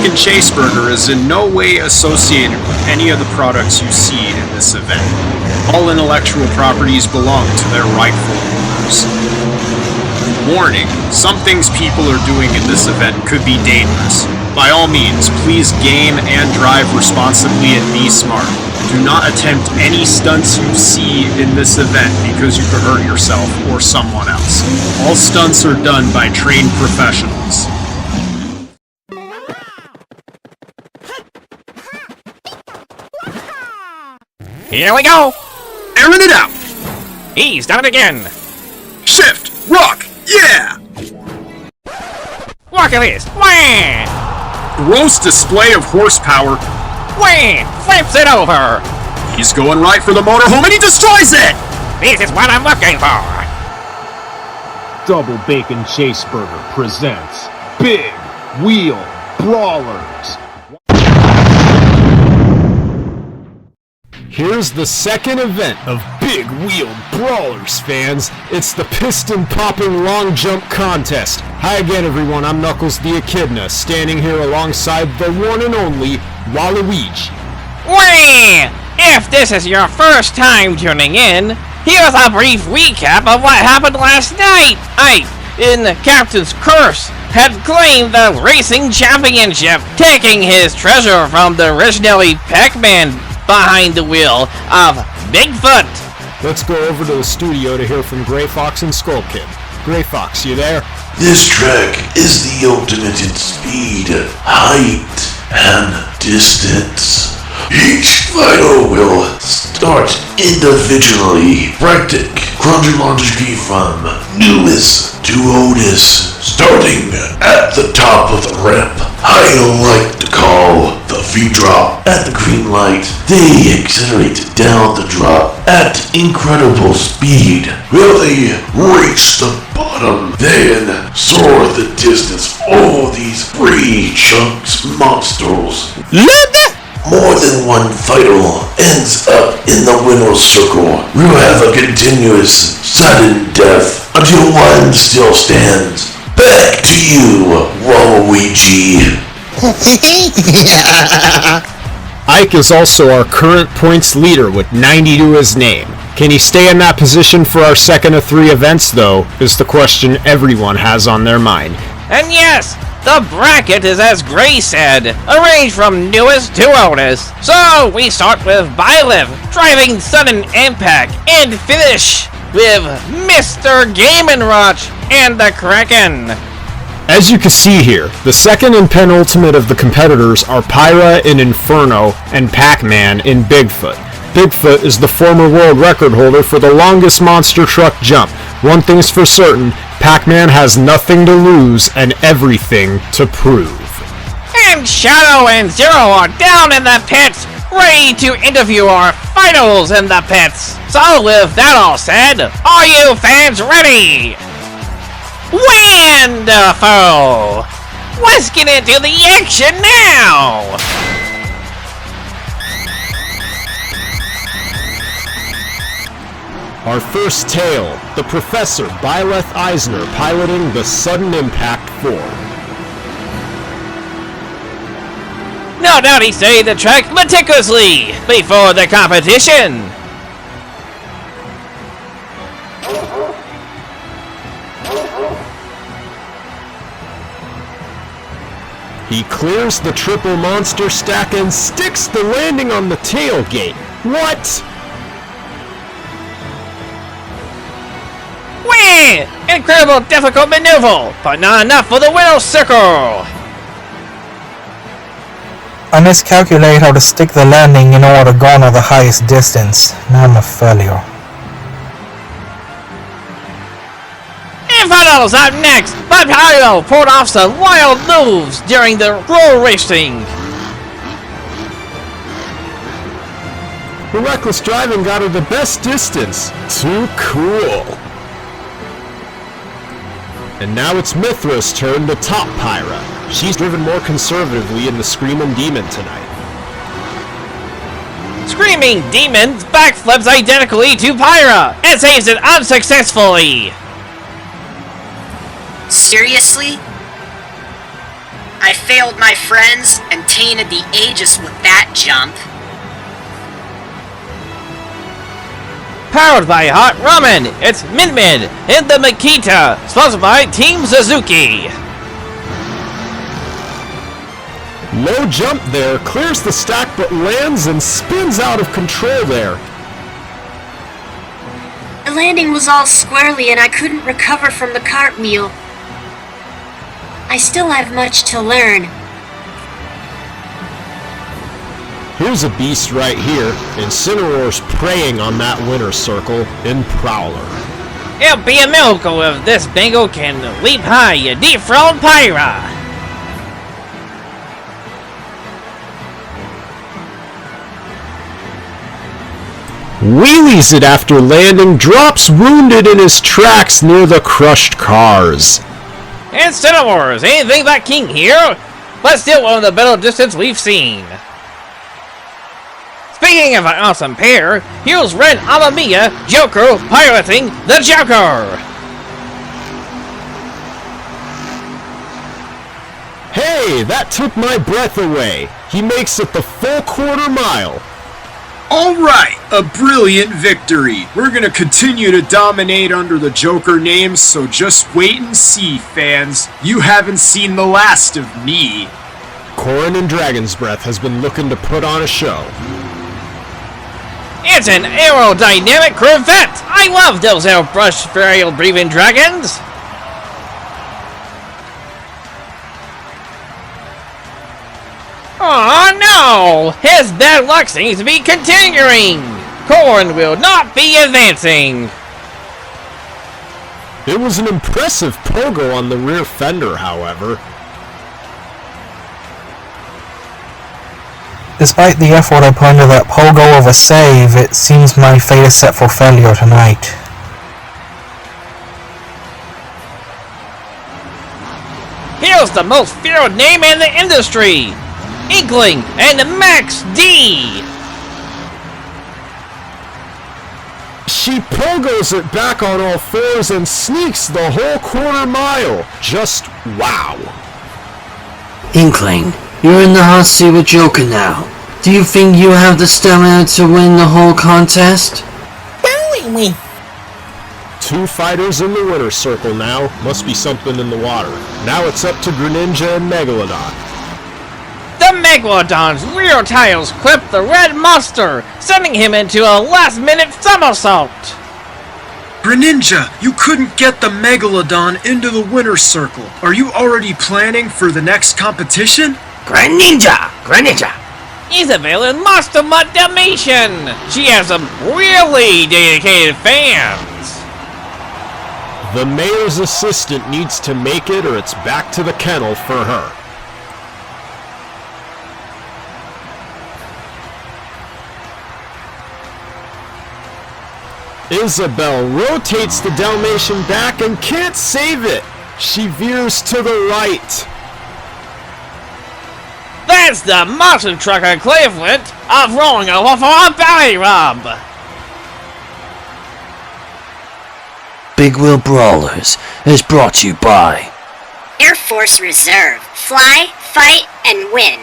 Bacon Chaseburger is in no way associated with any of the products you see in this event. All intellectual properties belong to their rightful owners. Warning, some things people are doing in this event could be dangerous. By all means, please game and drive responsibly and be smart. Do not attempt any stunts you see in this event because you could hurt yourself or someone else. All stunts are done by trained professionals. Here we go! Airing it out! He's done it again! Shift! Rock! Yeah! Look at this! Wham! Gross display of horsepower. Wham! Flips it over! He's going right for the motorhome and he destroys it! This is what I'm looking for! Double Bacon Chaseburger presents Big Wheel Brawlers. Here's the second event of Big Wheel Brawlers, fans. It's the Piston Popping Long Jump Contest. Hi again, everyone. I'm Knuckles the Echidna, standing here alongside the one and only Waluigi. Wham! If this is your first time tuning in, here's a brief recap of what happened last night. In the Captain's Curse, had claimed the racing championship, taking his treasure from the originally Pac-Man behind the wheel of Bigfoot. Let's go over to the studio to hear from Gray Fox and Skull Kid. Gray Fox, you there? This track is the ultimate in speed, height, and distance. Each fighter will start individually, practic chronologically from newest to oldest, starting at the top of the ramp. I like to call the V-drop at the green light. They accelerate down the drop at incredible speed. Will they reach the bottom, then soar the distance over these free chunks monsters. More than one fighter ends up in the winner's circle. We'll have a continuous sudden death until one still stands. Back to you, Waluigi. Ike is also our current points leader with 90 to his name. Can he stay in that position for our second of three events, though, is the question everyone has on their mind. And yes, the bracket is, as Gray said, arranged from newest to oldest. So we start with Byleth, driving sudden impact, and finish with Mr. Game & Watch and the Kraken. As you can see here, the second and penultimate of the competitors are Pyra in Inferno and Pac-Man in Bigfoot. Bigfoot is the former world record holder for the longest monster truck jump. One thing's for certain, Pac-Man has nothing to lose and everything to prove. And Shadow and Zero are down in the pits, ready to interview our finals in the pits. So with that all said, are you fans ready? Wonderful! Let's get into the action now! Our first tale, the Professor Byleth Eisner piloting the Sudden Impact 4. No doubt he studied the track meticulously before the competition. He clears the triple monster stack and sticks the landing on the tailgate. What? Wham! Incredible difficult maneuver, but not enough for the winner's circle. I miscalculate how to stick the landing in order to garner the highest distance. Now I'm a failure. Inferno's up next, but Pyro pulled off some wild moves during the roll racing. The reckless driving got her the best distance. Too cool. And now it's Mithra's turn to top Pyra. She's driven more conservatively in the Screamin' Demon tonight. Screaming Demon backflips identically to Pyra and saves it unsuccessfully. Seriously? I failed my friends and tainted the Aegis with that jump. Powered by Hot Ramen, it's Min Min in the Makita, sponsored by Team Suzuki. Low jump there, clears the stack but lands and spins out of control there. The landing was all squirrely and I couldn't recover from the cartwheel. I still have much to learn. Here's a beast right here. Incineroar's preying on that winner circle in Prowler. It'll be a miracle if this bingo can leap high and dethrone Pyra. Wheelies it after landing, drops wounded in his tracks near the crushed cars. Incineroars, anything but king here, but still one of the better distance we've seen. Speaking of an awesome pair, here's Ren Amamiya Joker piloting the Joker! Hey, that took my breath away. He makes it the full quarter mile. Alright, a brilliant victory. We're gonna continue to dominate under the Joker name, so just wait and see, fans. You haven't seen the last of me. Corrin and Dragon's Breath has been looking to put on a show. It's an aerodynamic Corvette! I love those airbrush burial breathing dragons! Oh no! His bad luck seems to be continuing! Corrin will not be advancing! It was an impressive pogo on the rear fender, however. Despite the effort I put into that pogo of a save, it seems my fate is set for failure tonight. Here's the most feared name in the industry! Inkling and Max D! She pogos it back on all fours and sneaks the whole quarter mile. Just wow. Inkling, you're in the hot seat with Joker now. Do you think you have the stamina to win the whole contest? Two fighters in the winner's circle now. Must be something in the water. Now it's up to Greninja and Megalodon. The Megalodon's rear tires clipped the red monster, sending him into a last-minute somersault! Greninja, you couldn't get the Megalodon into the winner's circle. Are you already planning for the next competition? Greninja! Isabel and Monster Mutt Dalmatian! She has some really dedicated fans! The mayor's assistant needs to make it or it's back to the kennel for her. Isabel rotates the Dalmatian back and can't save it. She veers to the right. That's the monster truck equivalent of rolling over for a belly rub! Big Wheel Brawlers is brought to you by Air Force Reserve. Fly, fight, and win.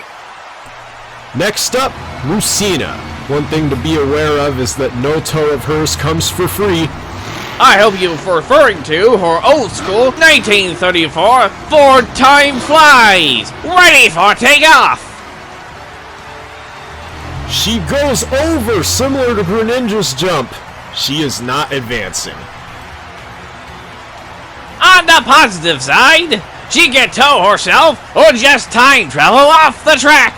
Next up, Lucina. One thing to be aware of is that no toe of hers comes for free. I hope you're referring to her old school 1934 Ford Time Flies, ready for takeoff! She goes over, similar to Greninja's jump. She is not advancing. On the positive side, she can tow herself or just time travel off the track.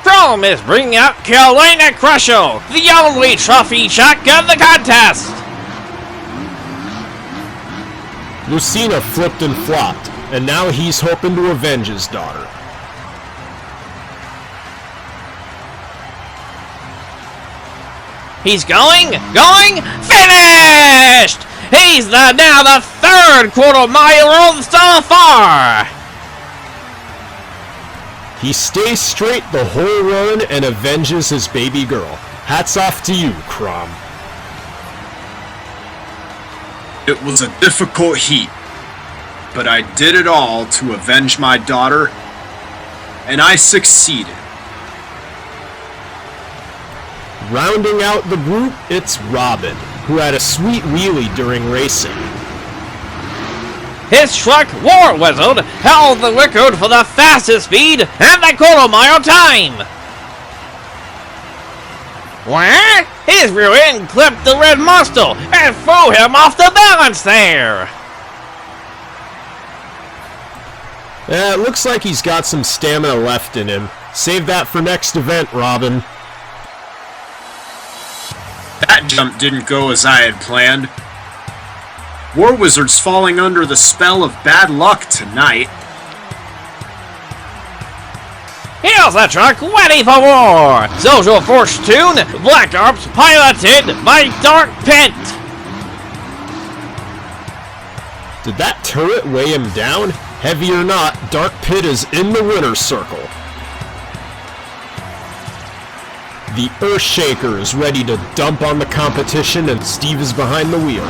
Chrome is bringing out Carolina Crusher, the only trophy chuck of the contest. Lucina flipped and flopped, and now he's hoping to avenge his daughter. He's going, finished! He's now the third quarter miler so far! He stays straight the whole run and avenges his baby girl. Hats off to you, Crom. It was a difficult heat. but I did it all to avenge my daughter, and I succeeded. Rounding out the group, it's Robin, who had a sweet wheelie during racing. His truck, War Wizard, held the record for the fastest speed and the quarter-mile time. What? His rear end clipped the red monster and threw him off the balance there. It looks like he's got some stamina left in him. Save that for next event, Robin. That jump didn't go as I had planned. War Wizard's falling under the spell of bad luck tonight. Here's the truck ready for war! Social Fortune, Black Ops, piloted by Dark Pit! Did that turret weigh him down? Heavy or not, Dark Pit is in the winner's circle. The Earthshaker is ready to dump on the competition, and Steve is behind the wheel.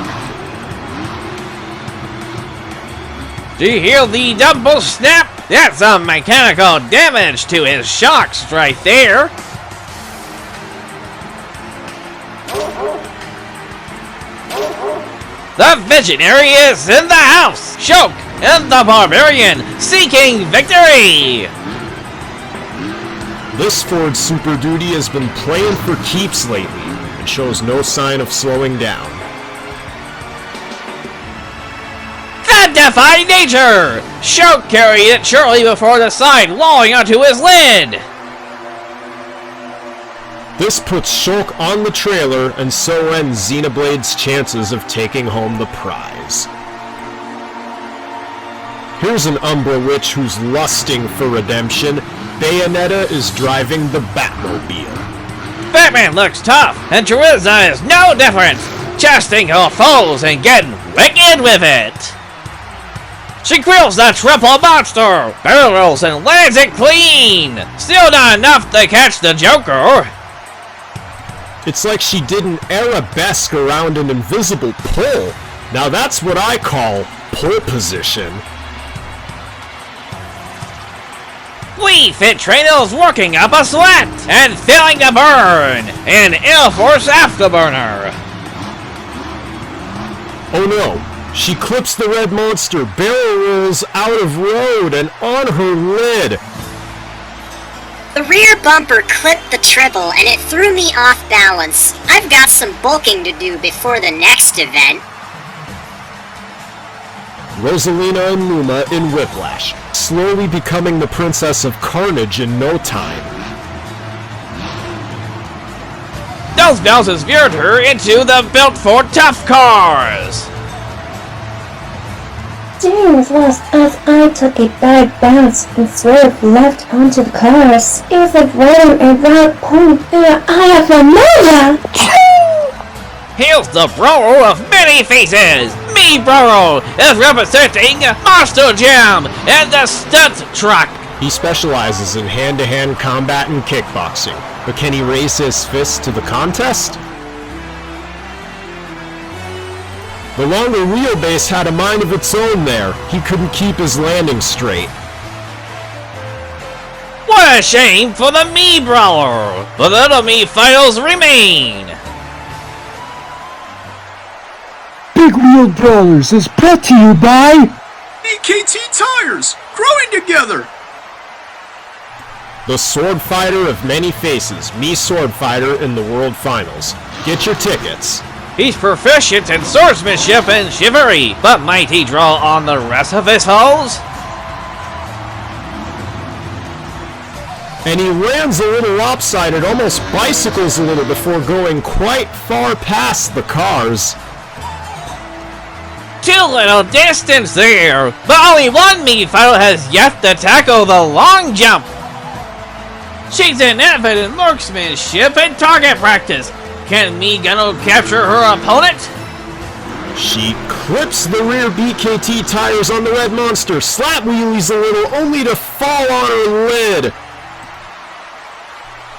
Do you hear the double snap? That's some mechanical damage to his shocks right there. The Visionary is in the house! Shoke and the Barbarian seeking victory! This Ford Super Duty has been playing for keeps lately, and shows no sign of slowing down. The Defy Nature! Shoke carried it shortly before the side lolling onto his lid! This puts Shulk on the trailer, and so ends Xenoblade's chances of taking home the prize. Here's an Umbra Witch who's lusting for redemption. Bayonetta is driving the Batmobile. Batman looks tough, and Teresa is no different, chesting her foes and getting wicked with it. She grills the triple monster, barrels and lands it clean. Still not enough to catch the Joker. It's like she did an arabesque around an invisible pole. Now that's what I call pole position. Wii Fit Traino's working up a sweat and feeling the burn in Air Force Afterburner. Oh no, she clips the red monster, barrel rolls out of road and on her lid. The rear bumper clipped the triple and it threw me off balance. I've got some bulking to do before the next event. Rosalina and Luma in Whiplash, slowly becoming the Princess of Carnage in no time. Those bouncers veered her into the built for tough cars. Steering was lost as I took a bad bounce and swerved left onto the cars. It was like riding a wild pony through an eye of ammonia! Here's the Brawler of many faces! Me Brawler is representing Monster Jam and the Stunt Truck! He specializes in hand-to-hand combat and kickboxing, but can he raise his fist to the contest? The longer wheelbase had a mind of its own there. He couldn't keep his landing straight. What a shame for the Me Brawler! The little Me finals remain! Big Wheel Brawlers is brought to you by BKT Tires! Growing together! The sword fighter of many faces, Me Sword Fighter in the World Finals. Get your tickets. He's proficient in swordsmanship and chivalry, but might he draw on the rest of his hoes? And he lands a little lopsided, almost bicycles a little before going quite far past the cars. Too little distance there, but only one Me fighter has yet to tackle the long jump. She's an avid in marksmanship and target practice. Can Me Gunno capture her opponent? She clips the rear BKT tires on the red monster, slap wheelies a little, only to fall on her lid.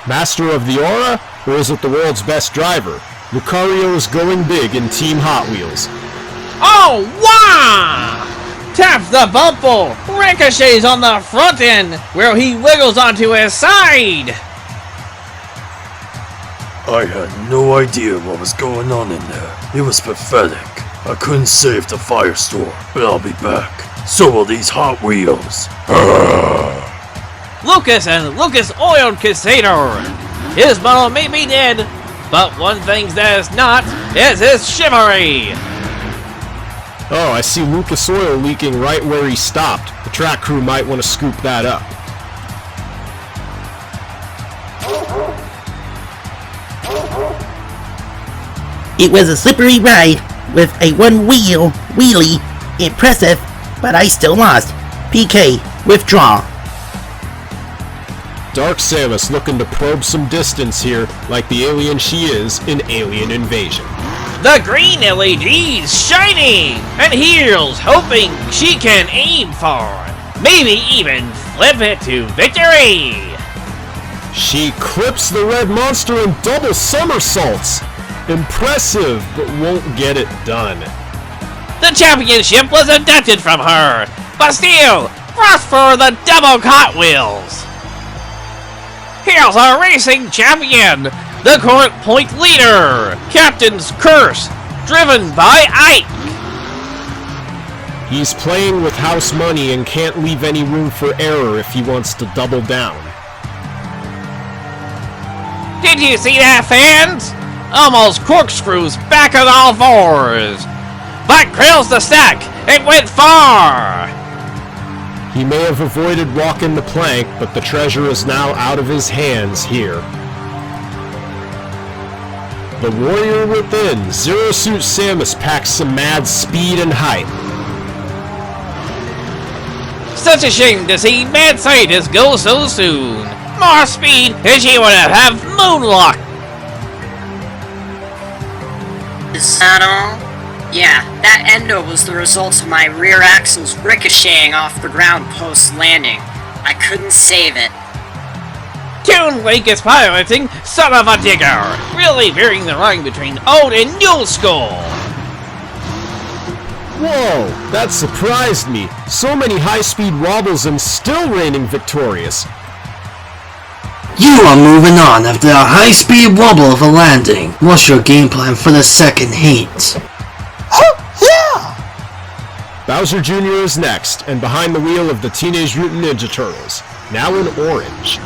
Master of the Aura, or is it the world's best driver? Lucario is going big in Team Hot Wheels. Oh, wow! taps the bumper, ricochets on the front end, where he wiggles onto his side. I had no idea what was going on in there. It was pathetic. I couldn't save the firestorm, but I'll be back. So will these Hot Wheels. Lucas and Lucas Oil Crusader. His model may be dead, but one thing that is not is his chivalry. Oh, I see Lucas oil leaking right where he stopped. The track crew might want to scoop that up. It was a slippery ride with a one-wheel wheelie. Impressive, but I still lost. PK, withdraw. Dark Samus looking to probe some distance here, like the alien she is in Alien Invasion. The green LED's shining, and Heels hoping she can aim for, maybe even flip it to victory. She clips the red monster in double somersaults. Impressive, but won't get it done. The championship was adapted from her, but still, rush for the double cartwheels. Here's our racing champion, the current point leader, Captain's Curse, driven by Ike. He's playing with house money and can't leave any room for error if he wants to double down. Did you see that, fans? Almost corkscrews back on all fours, but grills the stack and went far. He may have avoided walking the plank, but the treasure is now out of his hands here. The warrior within, Zero Suit Samus packs some mad speed and height. Such a shame to see Mad Scientist go so soon. More speed and she would have moonlocked. Is that all? Yeah, that endo was the result of my rear axles ricocheting off the ground post-landing. I couldn't save it. Toon Link is piloting Son of a Digger, really veering the line between old and new school. Whoa, that surprised me. So many high-speed wobbles and still reigning victorious. You are moving on after a high-speed wobble of a landing. What's your game plan for the second heat? Bowser Jr. is next, and behind the wheel of the Teenage Mutant Ninja Turtles, now in orange.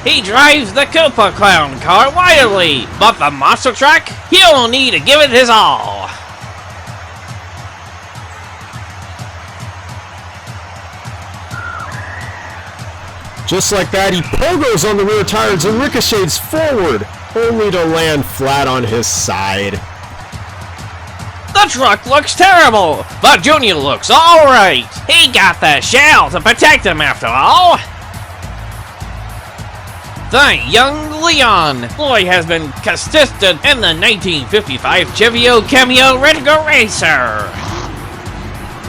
He drives the Koopa Clown car wildly, but the monster truck, he'll need to give it his all. Just like that, he pogos on the rear tires and ricochets forward, only to land flat on his side. The truck looks terrible, but Junior looks alright. He got the shell to protect him after all. The young Leon boy has been consistent in the 1955 Chevio Cameo Retro Racer.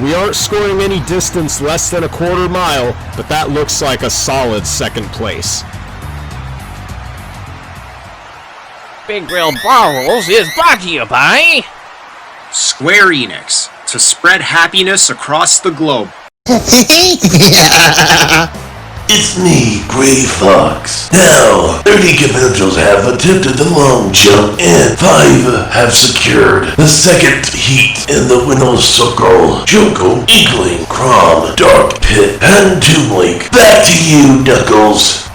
We aren't scoring any distance less than a quarter mile, but that looks like a solid second place. Big Grill Brawlers is brought to you by Square Enix, to spread happiness across the globe. It's me, Gray Fox. Now, 30 Capentos have attempted the long jump and 5 have secured the second heat in the winner's circle. Joko, Inkling, Crom, Dark Pit, and Toon Link. Back to you, Knuckles.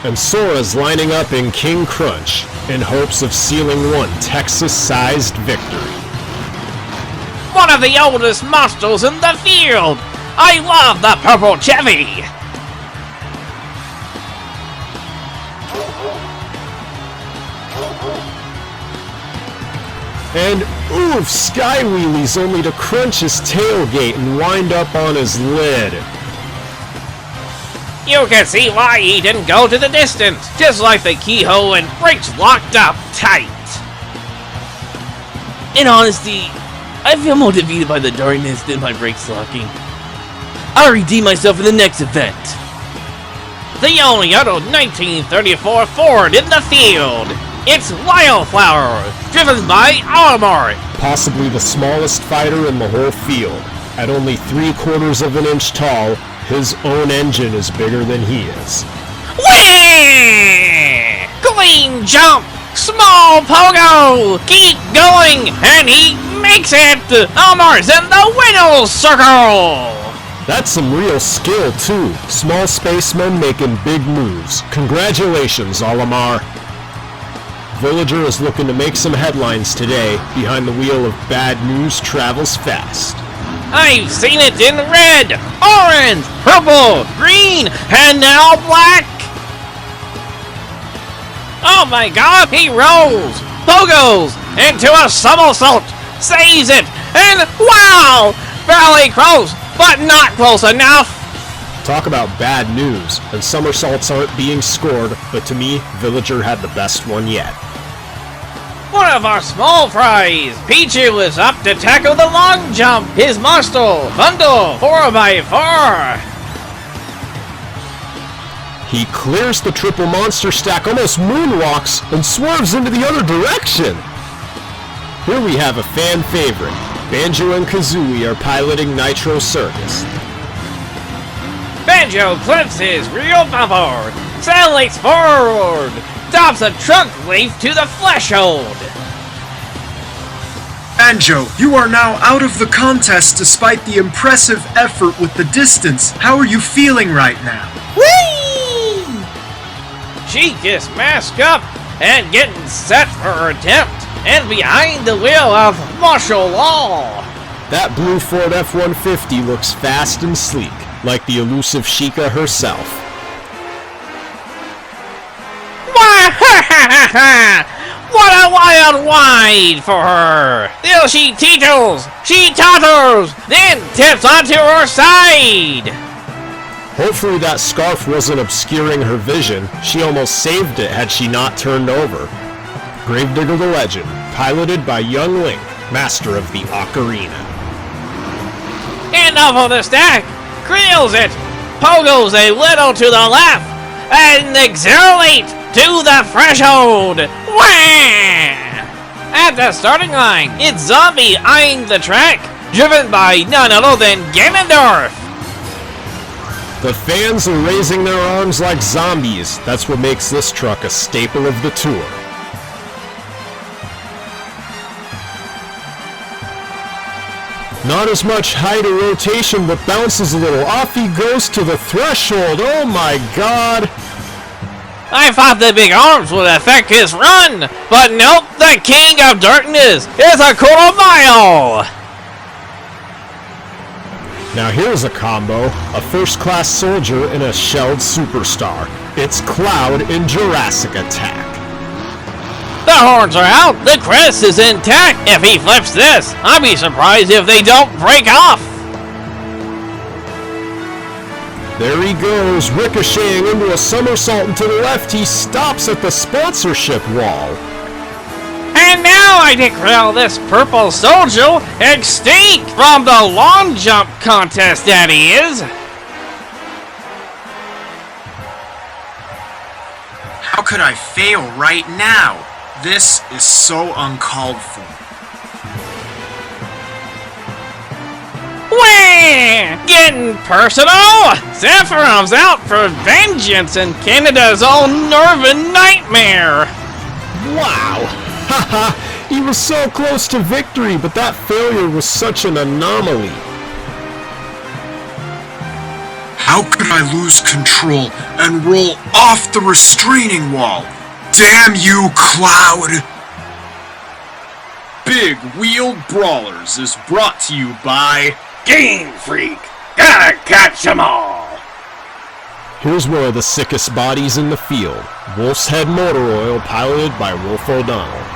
And Sora's lining up in King Crunch in hopes of sealing one Texas-sized victory. one of the oldest monsters in the field. I love the purple Chevy. And oof, Sky Wheelies only to crunch his tailgate and wind up on his lid. You can see why he didn't go to the distance, just like the keyhole and brakes locked up tight. In honesty, I feel more defeated by the darkness than my brakes locking. I'll redeem myself in the next event. The only other 1934 Ford in the field, It's Wildflower, driven by Olimar. Possibly the smallest fighter in the whole field. At only 3/4 of an inch tall, his own engine is bigger than he is. Whee! Clean jump! Small pogo! Keep going! And he makes it! Omar's in the winner's circle! That's some real skill, too. Small spacemen making big moves. Congratulations, Olimar. Villager is looking to make some headlines today. Behind the wheel of bad news travels fast. I've seen it in red, orange, purple, green, and now black! Oh my god, he rolls, pogos, into a somersault, saves it, and wow! Barely close, but not close enough! Talk about bad news, and somersaults aren't being scored, but to me, Villager had the best one yet. One of our small fries, Pichu, is up to tackle the long jump, his muscle bundle 4x4. He clears the triple monster stack, almost moonwalks, and swerves into the other direction. Here we have a fan favorite. Banjo and Kazooie are piloting Nitro Circus. Banjo clips his real bumper, accelerates forward, stops a trunk leaf to the threshold. Banjo, you are now out of the contest despite the impressive effort with the distance. How are you feeling right now? Whee! She gets masked up and getting set for her attempt, and behind the wheel of martial law. That blue Ford F-150 looks fast and sleek, like the elusive Sheikah herself. What a wild ride for her! Till she teeters, she totters, then tips onto her side! Hopefully that scarf wasn't obscuring her vision. She almost saved it had she not turned over. Gravedigger the Legend, piloted by Young Link, master of the ocarina. And over the stack, creels it, pogos a little to the left, and accelerate to the threshold! Wham! At the starting line, it's Zombie eyeing the track, driven by none other than Ganondorf! The fans are raising their arms like zombies. That's what makes this truck a staple of the tour. Not as much height or rotation, but bounces a little. Off he goes to the threshold. Oh my god! I thought the big arms would affect his run, but nope, the King of Darkness is a quarter mile! Now here's a combo, a first-class soldier and a shelled superstar. It's Cloud in Jurassic Attack. The horns are out, the crest is intact. If he flips this, I'd be surprised if they don't break off. There he goes, ricocheting into a somersault, and to the left he stops at the sponsorship wall. And now I declare this purple soldier extinct from the long jump contest that he is. How could I fail right now? This is so uncalled for. Wah! Getting personal! Sephiroth's out for vengeance in Canada's own Nervin Nightmare! Wow! Haha! He was so close to victory, but that failure was such an anomaly. How could I lose control and roll off the restraining wall? Damn you, Cloud! Big Wheeled Brawlers is brought to you by Game Freak! Gotta catch 'em all! Here's one of the sickest bodies in the field. Wolf's Head Motor Oil, piloted by Wolf O'Donnell.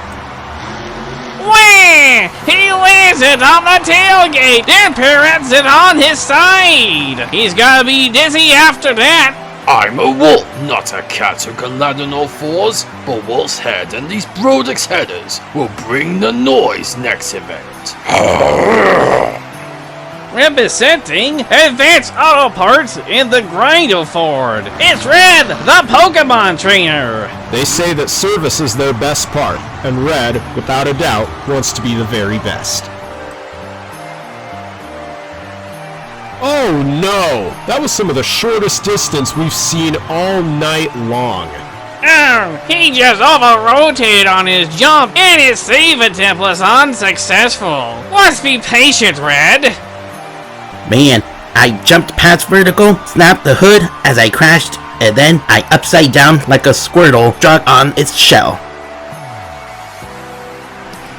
Wah! He lands it on the tailgate and parents it on his side! He's gotta be dizzy after that! I'm a wolf, not a cat who can land on all fours, but Wolf's Head and these Brodix headers will bring the noise next event. Representing Advanced Auto Parts in the Grindo Ford, it's Red, the Pokemon trainer! They say that service is their best part, and Red, without a doubt, wants to be the very best. Oh no! That was some of the shortest distance we've seen all night long. Oh, he just over-rotated on his jump, and his save attempt was unsuccessful. Let's be patient, Red. Man, I jumped past vertical, snapped the hood as I crashed, and then I upside down like a Squirtle stuck on its shell.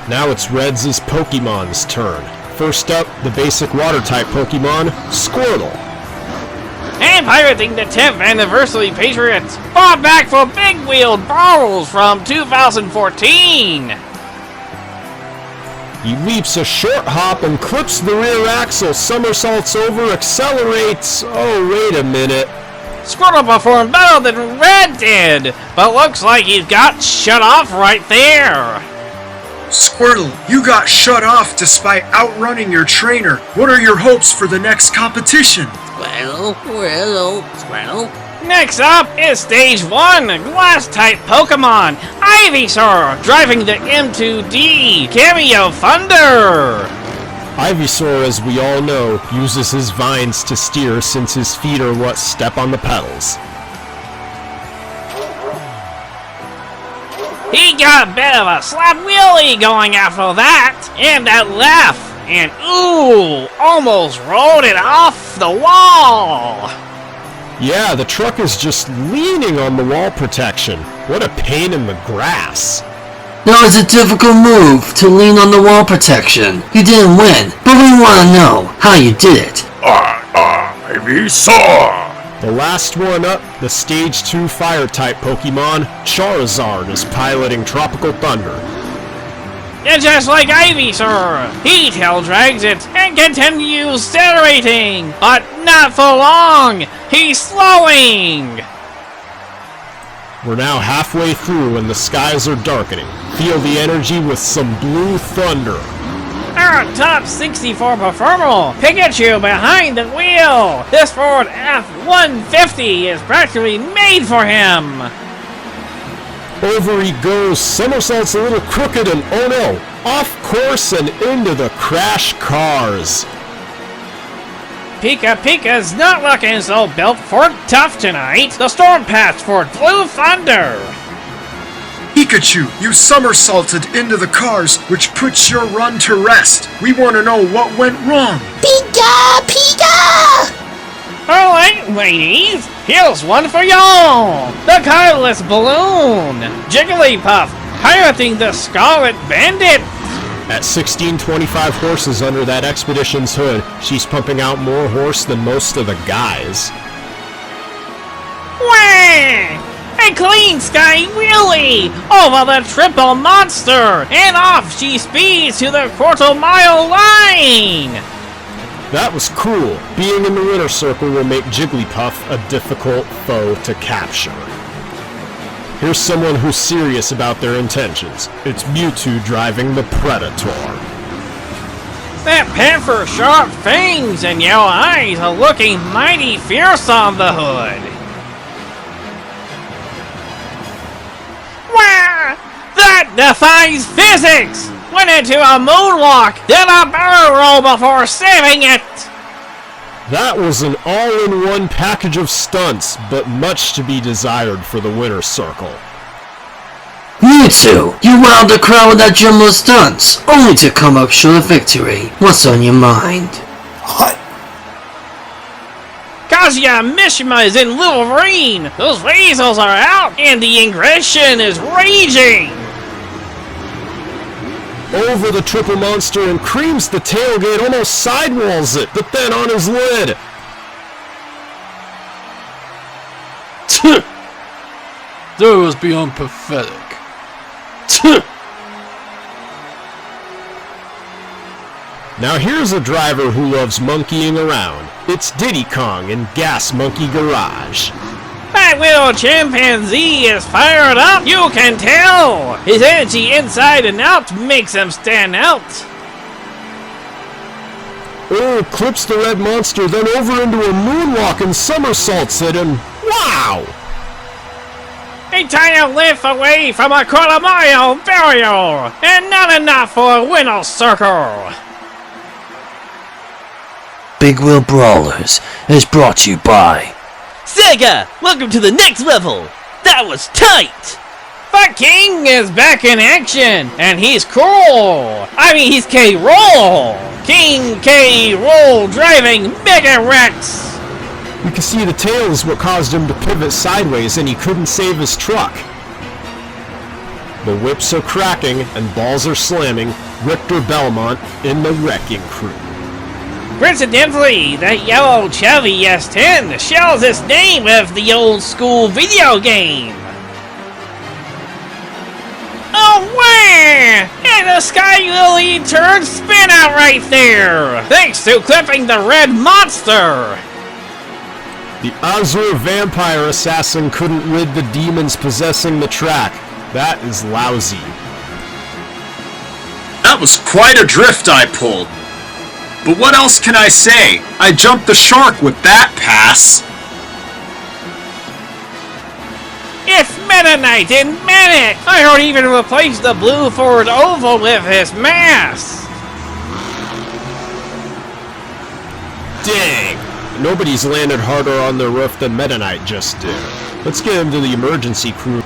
Now it's Red's Pokemon's turn. First up, the basic water-type Pokemon, Squirtle. And pirating the 10th Anniversary Patriots, fought back for big-wheeled Brawlers from 2014. He leaps a short hop and clips the rear axle, somersaults over, accelerates. Oh, wait a minute. Squirtle performed better than Red did, but looks like he's got shut off right there. Squirtle, you got shut off despite outrunning your trainer. What are your hopes for the next competition? Squirtle. Next up is Stage 1, Glass-type Pokemon, Ivysaur, driving the M2D, Cameo Thunder! Ivysaur, as we all know, uses his vines to steer since his feet are what step on the pedals. He got a bit of a slap wheelie going after that, and that left, and ooh, almost rolled it off the wall! Yeah, the truck is just leaning on the wall protection. What a pain in the grass. That was a difficult move to lean on the wall protection. You didn't win, but we want to know how you did it. Ivysaur! The last one up, the Stage 2 Fire-type Pokemon, Charizard is piloting Tropical Thunder. And just like Ivysaur, he tail drags it and continues accelerating, but not for long. He's slowing. We're now halfway through and the skies are darkening. Feel the energy with some blue thunder. Our top 64 performer, Pikachu behind the wheel. This Ford F-150 is practically made for him. Over he goes, somersaults a little crooked and oh no, off course and into the crash cars. Pika's not looking so built for tough tonight. The Storm Patch for Blue Thunder. Pikachu, you somersaulted into the cars, which puts your run to rest. We want to know what went wrong. Pika! Alright, ladies, here's one for y'all! The Colorless Balloon! Jigglypuff, piloting the Scarlet Bandit! At 1625 horses under that Expedition's hood, she's pumping out more horse than most of the guys. Wah! A clean sky wheelie over the triple monster, and off she speeds to the quarter-mile line! That was cool. Being in the winner circle will make Jigglypuff a difficult foe to capture. Here's someone who's serious about their intentions. It's Mewtwo driving the Predator. That panther's sharp fangs and yellow eyes are looking mighty fierce on the hood. Wow! That defies physics! Went into a moonwalk, then a barrel roll before saving it! That was an all-in-one package of stunts, but much to be desired for the winner's circle. Mewtwo, you wowed the crowd with that jumbo stunts, only to come up short of victory. What's on your mind? Kazuya Mishima is in Wolverine! Those lasers are out, and the ingression is raging! Over the triple monster and creams the tailgate, almost sidewalls it, but then on his lid. That was beyond pathetic. Now here's a driver who loves monkeying around. It's Diddy Kong in Gas Monkey Garage. That little chimpanzee is fired up, you can tell! His energy inside and out makes him stand out. Oh, clips the red monster, then over into a moonwalk and somersaults it, and wow! A tiny lift away from a quarter-mile barrier, and not enough for a winner's circle. Big Wheel Brawlers is brought to you by Sega, welcome to the next level. That was tight. The King is back in action, and he's cool. I mean, he's K-Roll. King K-Roll driving Mega Rex. You can see the tail is what caused him to pivot sideways and he couldn't save his truck. The whips are cracking and balls are slamming. Richter Belmont in the wrecking crew. Coincidentally, that yellow Chevy S10 shares its name with the old school video game. Oh wow! And the Sky Lily turned spin out right there! Thanks to clipping the red monster! The Azure vampire assassin couldn't rid the demons possessing the track. That is lousy. That was quite a drift I pulled. But what else can I say? I jumped the shark with that pass. It's Meta Knight in Manic! I heard he even replaced the blue Ford Oval with his mask! Dang! Nobody's landed harder on their roof than Meta Knight just did. Let's get him to the emergency crew.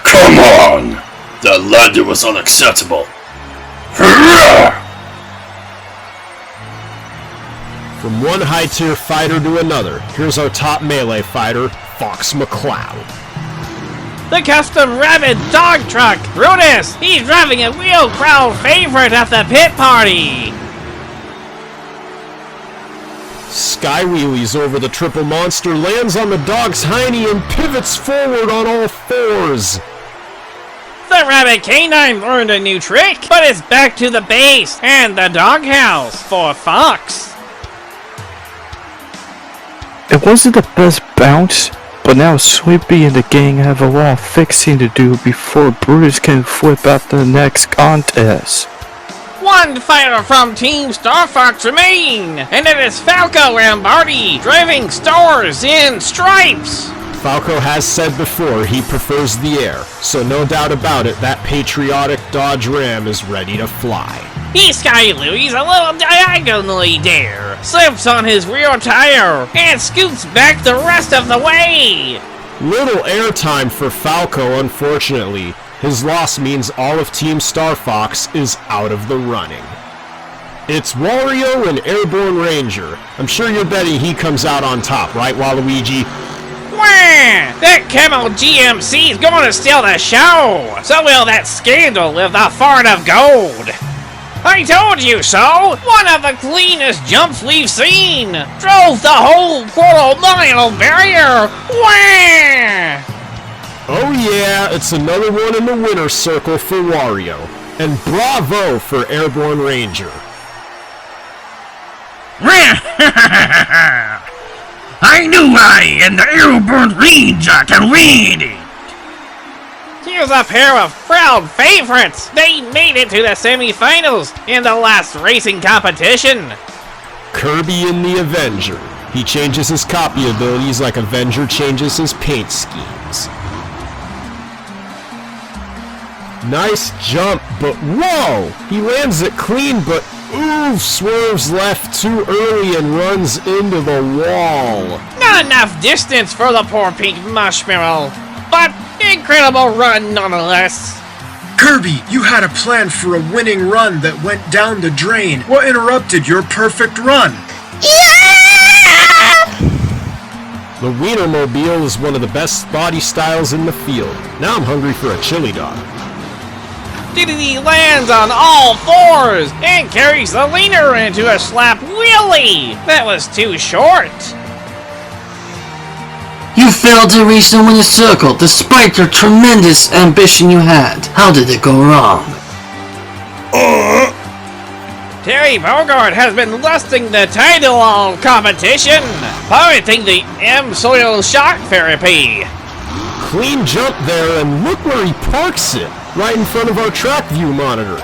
Come on! That landing was unacceptable. From one high-tier fighter to another, here's our top melee fighter, Fox McCloud. The custom rabbit dog truck, Brutus! He's driving a real crowd favorite at the pit party! Sky wheelies over the triple monster, lands on the dog's hiney, and pivots forward on all fours. The rabbit canine learned a new trick, but it's back to the base and the doghouse for Fox. It wasn't the best bounce, but now Sweepy and the gang have a lot of fixing to do before Brutus can flip out the next contest. One fighter from Team Star Fox remain, and it is Falco Rambardi driving stars in stripes. Falco has said before he prefers the air, so no doubt about it, that patriotic Dodge Ram is ready to fly. He Sky Louie's a little diagonally there, slips on his rear tire, and scoots back the rest of the way. Little airtime for Falco, unfortunately. His loss means all of Team Star Fox is out of the running. It's Wario and Airborne Ranger. I'm sure you're betting he comes out on top, right, Waluigi? Wah! That Camel GMC's going to steal the show! So will that scandal with the fart of gold! I told you so! One of the cleanest jumps we've seen! Drove the whole quarter-mile barrier! Wah! Oh yeah, it's another one in the winner's circle for Wario. And bravo for Airborne Ranger. I knew I and the Airborne Ranger can win it! Here's a pair of proud favorites! They made it to the semifinals in the last racing competition! Kirby and the Avenger. He changes his copy abilities like Avenger changes his paint schemes. Nice jump, but whoa! He lands it clean, but ooh, swerves left too early and runs into the wall. Not enough distance for the poor pink marshmallow, but incredible run nonetheless. Kirby, you had a plan for a winning run that went down the drain. What interrupted your perfect run? The Wienermobile is one of the best body styles in the field. Now I'm hungry for a chili dog. DDD lands on all fours and carries the leaner into a slap wheelie. That was too short. You failed to reach the winner's circle despite your tremendous ambition you had. How did it go wrong? Terry Bogard has been lusting the title all competition, piloting the M-Soil shock therapy. Clean jump there, and look where he parks it, right in front of our track view monitor.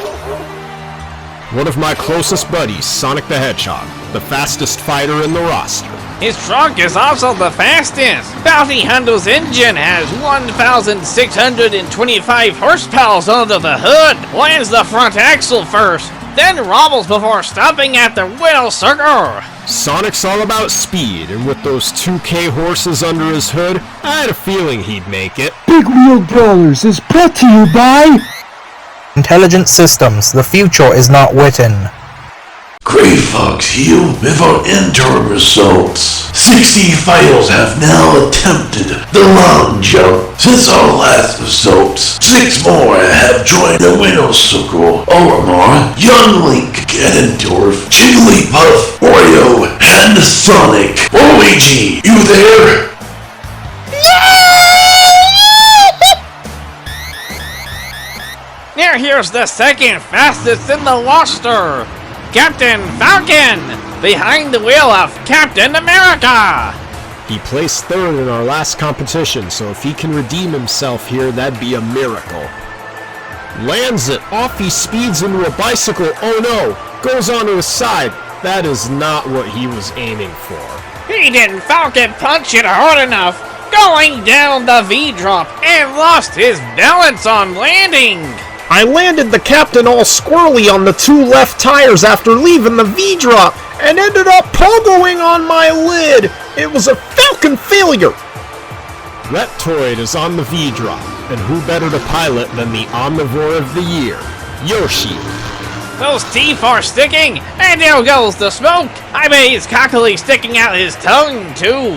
One of my closest buddies, Sonic the Hedgehog, the fastest fighter in the roster. His truck is also the fastest. Bounty Hunter's engine has 1,625 horsepower under the hood. Lands the front axle first, then rumbles before stopping at the wheel circle. Sonic's all about speed, and with those 2K horses under his hood, I had a feeling he'd make it. Big Wheel Brawlers is brought to you by Intelligent Systems. The future is not written. Gray Fox here with our interim results. 60 fighters have now attempted the long jump since our last results. 6 more have joined the winner's circle. Olimar, Young Link, Ganondorf, Jigglypuff, Oreo, and Sonic. Luigi, you there? Now here's the second fastest in the roster. Captain Falcon, behind the wheel of Captain America. He placed third in our last competition, so if he can redeem himself here, that'd be a miracle. Lands it, off he speeds into a bicycle, oh no, goes onto his side. That is not what he was aiming for. He didn't Falcon punch it hard enough, going down the V-drop and lost his balance on landing. I landed the captain all squirrely on the 2 left tires after leaving the V-drop and ended up pogoing on my lid. It was a Falcon failure. Reptoid is on the V-drop, and who better to pilot than the Omnivore of the Year, Yoshi. Those teeth are sticking, and there goes the smoke. I bet he's cockily sticking out his tongue, too.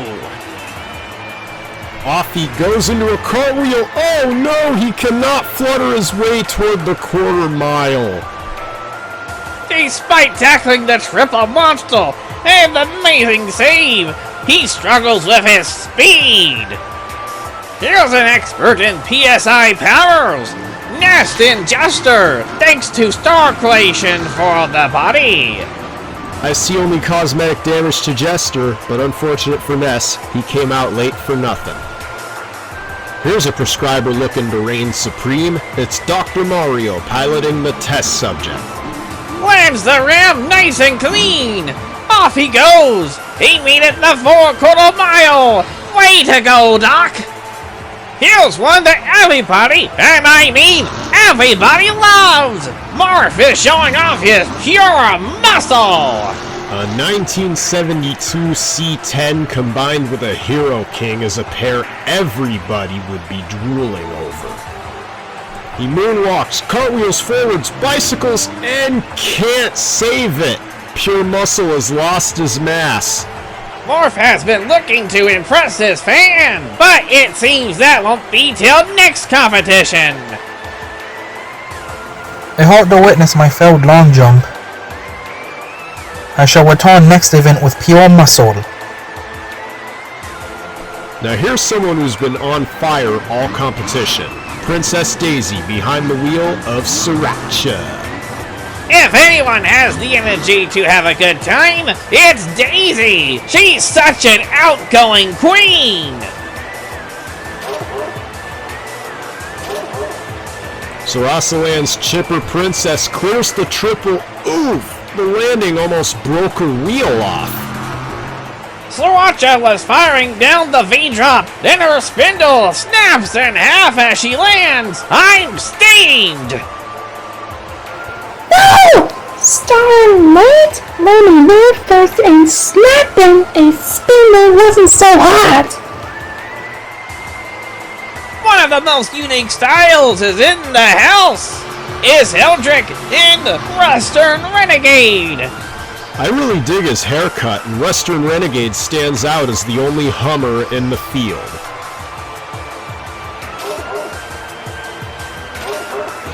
Off he goes into a cartwheel. Oh no, he cannot flutter his way toward the quarter mile. Despite tackling the triple monster and the amazing save, he struggles with his speed. Here's an expert in PSI powers, Nest Adjuster, thanks to Star Creation for the body. I see only cosmetic damage to Jester, but unfortunate for Ness, he came out late for nothing. Here's a prescriber looking to reign supreme. It's Dr. Mario piloting the test subject. Lands the rim nice and clean. Off he goes. He made it the 4/4 mile. Way to go, Doc. Here's one that everybody, and I mean everybody loves. Morph is showing off his pure muscle. A 1972 C10 combined with a Hero King is a pair everybody would be drooling over. He moonwalks, cartwheels forwards, bicycles, and can't save it. Pure muscle has lost his mass. Morph has been looking to impress his fan, but it seems that won't be till next competition. I hope to witness my failed long jump. I shall return next event with pure muscle. Now here's someone who's been on fire all competition. Princess Daisy behind the wheel of Sriracha. If anyone has the energy to have a good time, it's Daisy! She's such an outgoing queen! Sarasaland's Chipper Princess clears the triple. Oof! The landing almost broke her wheel off. Sriracha was firing down the V-drop, then her spindle snaps in half as she lands. I'm steamed! No! Starting late, learning move first, and snapping a spindle wasn't so hard. One of the most unique styles is in the house. Is Eldrick in Western Renegade. I really dig his haircut, and Western Renegade stands out as the only Hummer in the field.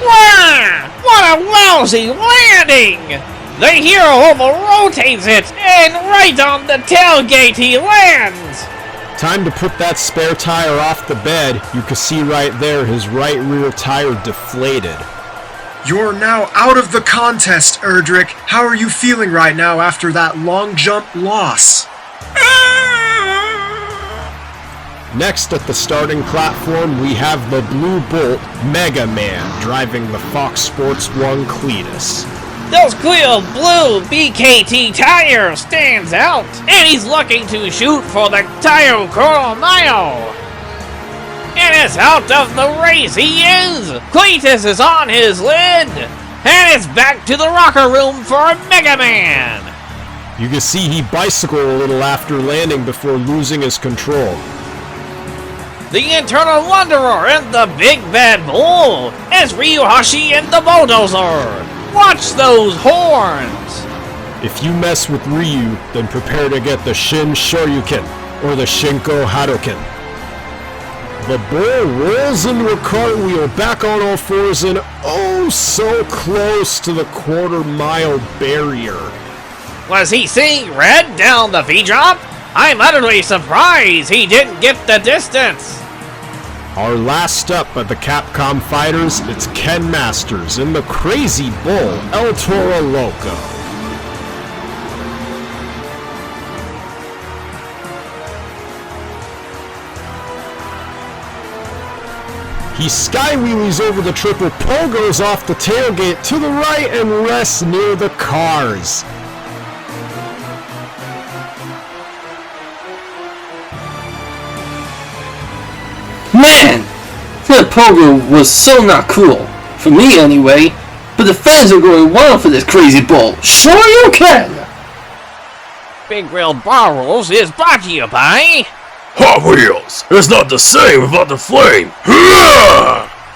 Wow! What a lousy landing! The hero over-rotates it, and right on the tailgate he lands! Time to put that spare tire off the bed. You can see right there his right rear tire deflated. You're now out of the contest, Erdrick. How are you feeling right now after that long jump loss? Next at the starting platform, we have the Blue Bolt Mega Man driving the Fox Sports 1 Cletus. Those cool blue BKT tires stands out, and he's looking to shoot for the Tire Coral Mile. And it's out of the race he is! Cletus is on his lid, and it's back to the rocker room for Mega Man. You can see he bicycled a little after landing before losing his control. The Internal Wanderer and the Big Bad Bull is Ryohashi and the Bulldozer. Watch those horns! If you mess with Ryu, then prepare to get the Shin Shoryuken, or the Shinko Hadoken. The bull rolls into a cartwheel back on all fours and oh so close to the quarter-mile barrier. Was he seeing red down the V-drop? I'm utterly surprised he didn't get the distance. Our last up at the Capcom Fighters, it's Ken Masters in the Crazy Bull, El Toro Loco. He skywheelies over the triple, pogos off the tailgate to the right and rests near the cars. Man, that pogo was so not cool. For me anyway. But the fans are going wild for this crazy bull. Sure you can! Big Wheel Brawlers is brought to you by Hot Wheels! It's not the same without the flame!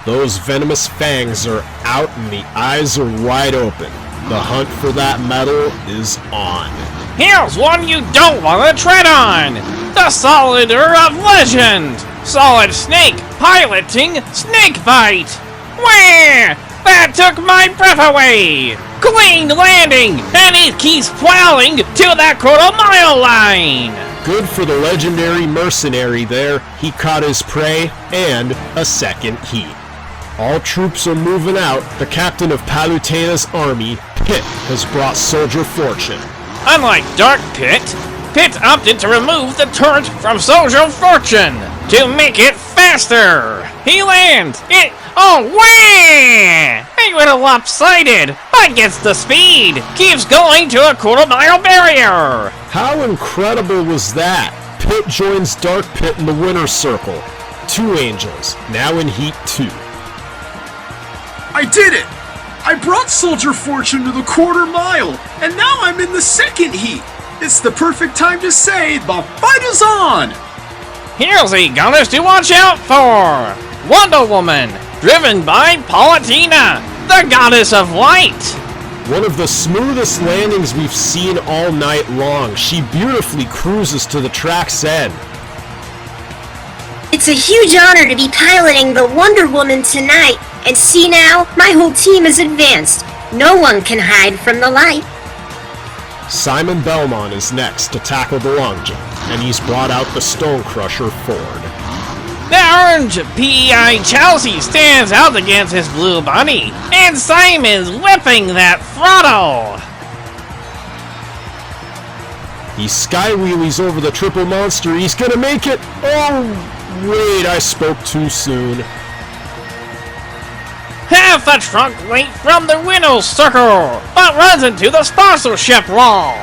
Those venomous fangs are out and the eyes are wide open. The hunt for that metal is on. Here's one you don't want to tread on! The Solider of Legend! Solid Snake piloting Snake Bite! Wah! That took my breath away! Clean landing! And he keeps plowing to that quarter-mile line! Good for the legendary mercenary there. He caught his prey and a second heat. All troops are moving out. The captain of Palutena's army, Pit, has brought Soldier Fortune. Unlike Dark Pit, Pit opted to remove the turret from Soldier Fortune to make it faster. He lands. Oh, wah! A little lopsided, but gets the speed. Keeps going to a quarter-mile barrier. How incredible was that? Pit joins Dark Pit in the winner's circle. 2 angels, now in Heat 2. I did it! I brought Soldier Fortune to the quarter-mile, and now I'm in the second heat. It's the perfect time to say the fight is on! Here's a goddess to watch out for! Wonder Woman, driven by Palutena, the goddess of light! One of the smoothest landings we've seen all night long. She beautifully cruises to the track's end. It's a huge honor to be piloting the Wonder Woman tonight, and see now, my whole team is advanced. No one can hide from the light. Simon Belmont is next to tackle the long jump, and he's brought out the Stone Crusher Ford. The orange PEI Chelsea stands out against his blue bunny, and Simon's whipping that throttle! He skywheelies over the triple monster. He's gonna make it! Oh, wait, I spoke too soon. Half the trunk length from the winner's circle, but runs into the sponsorship wall.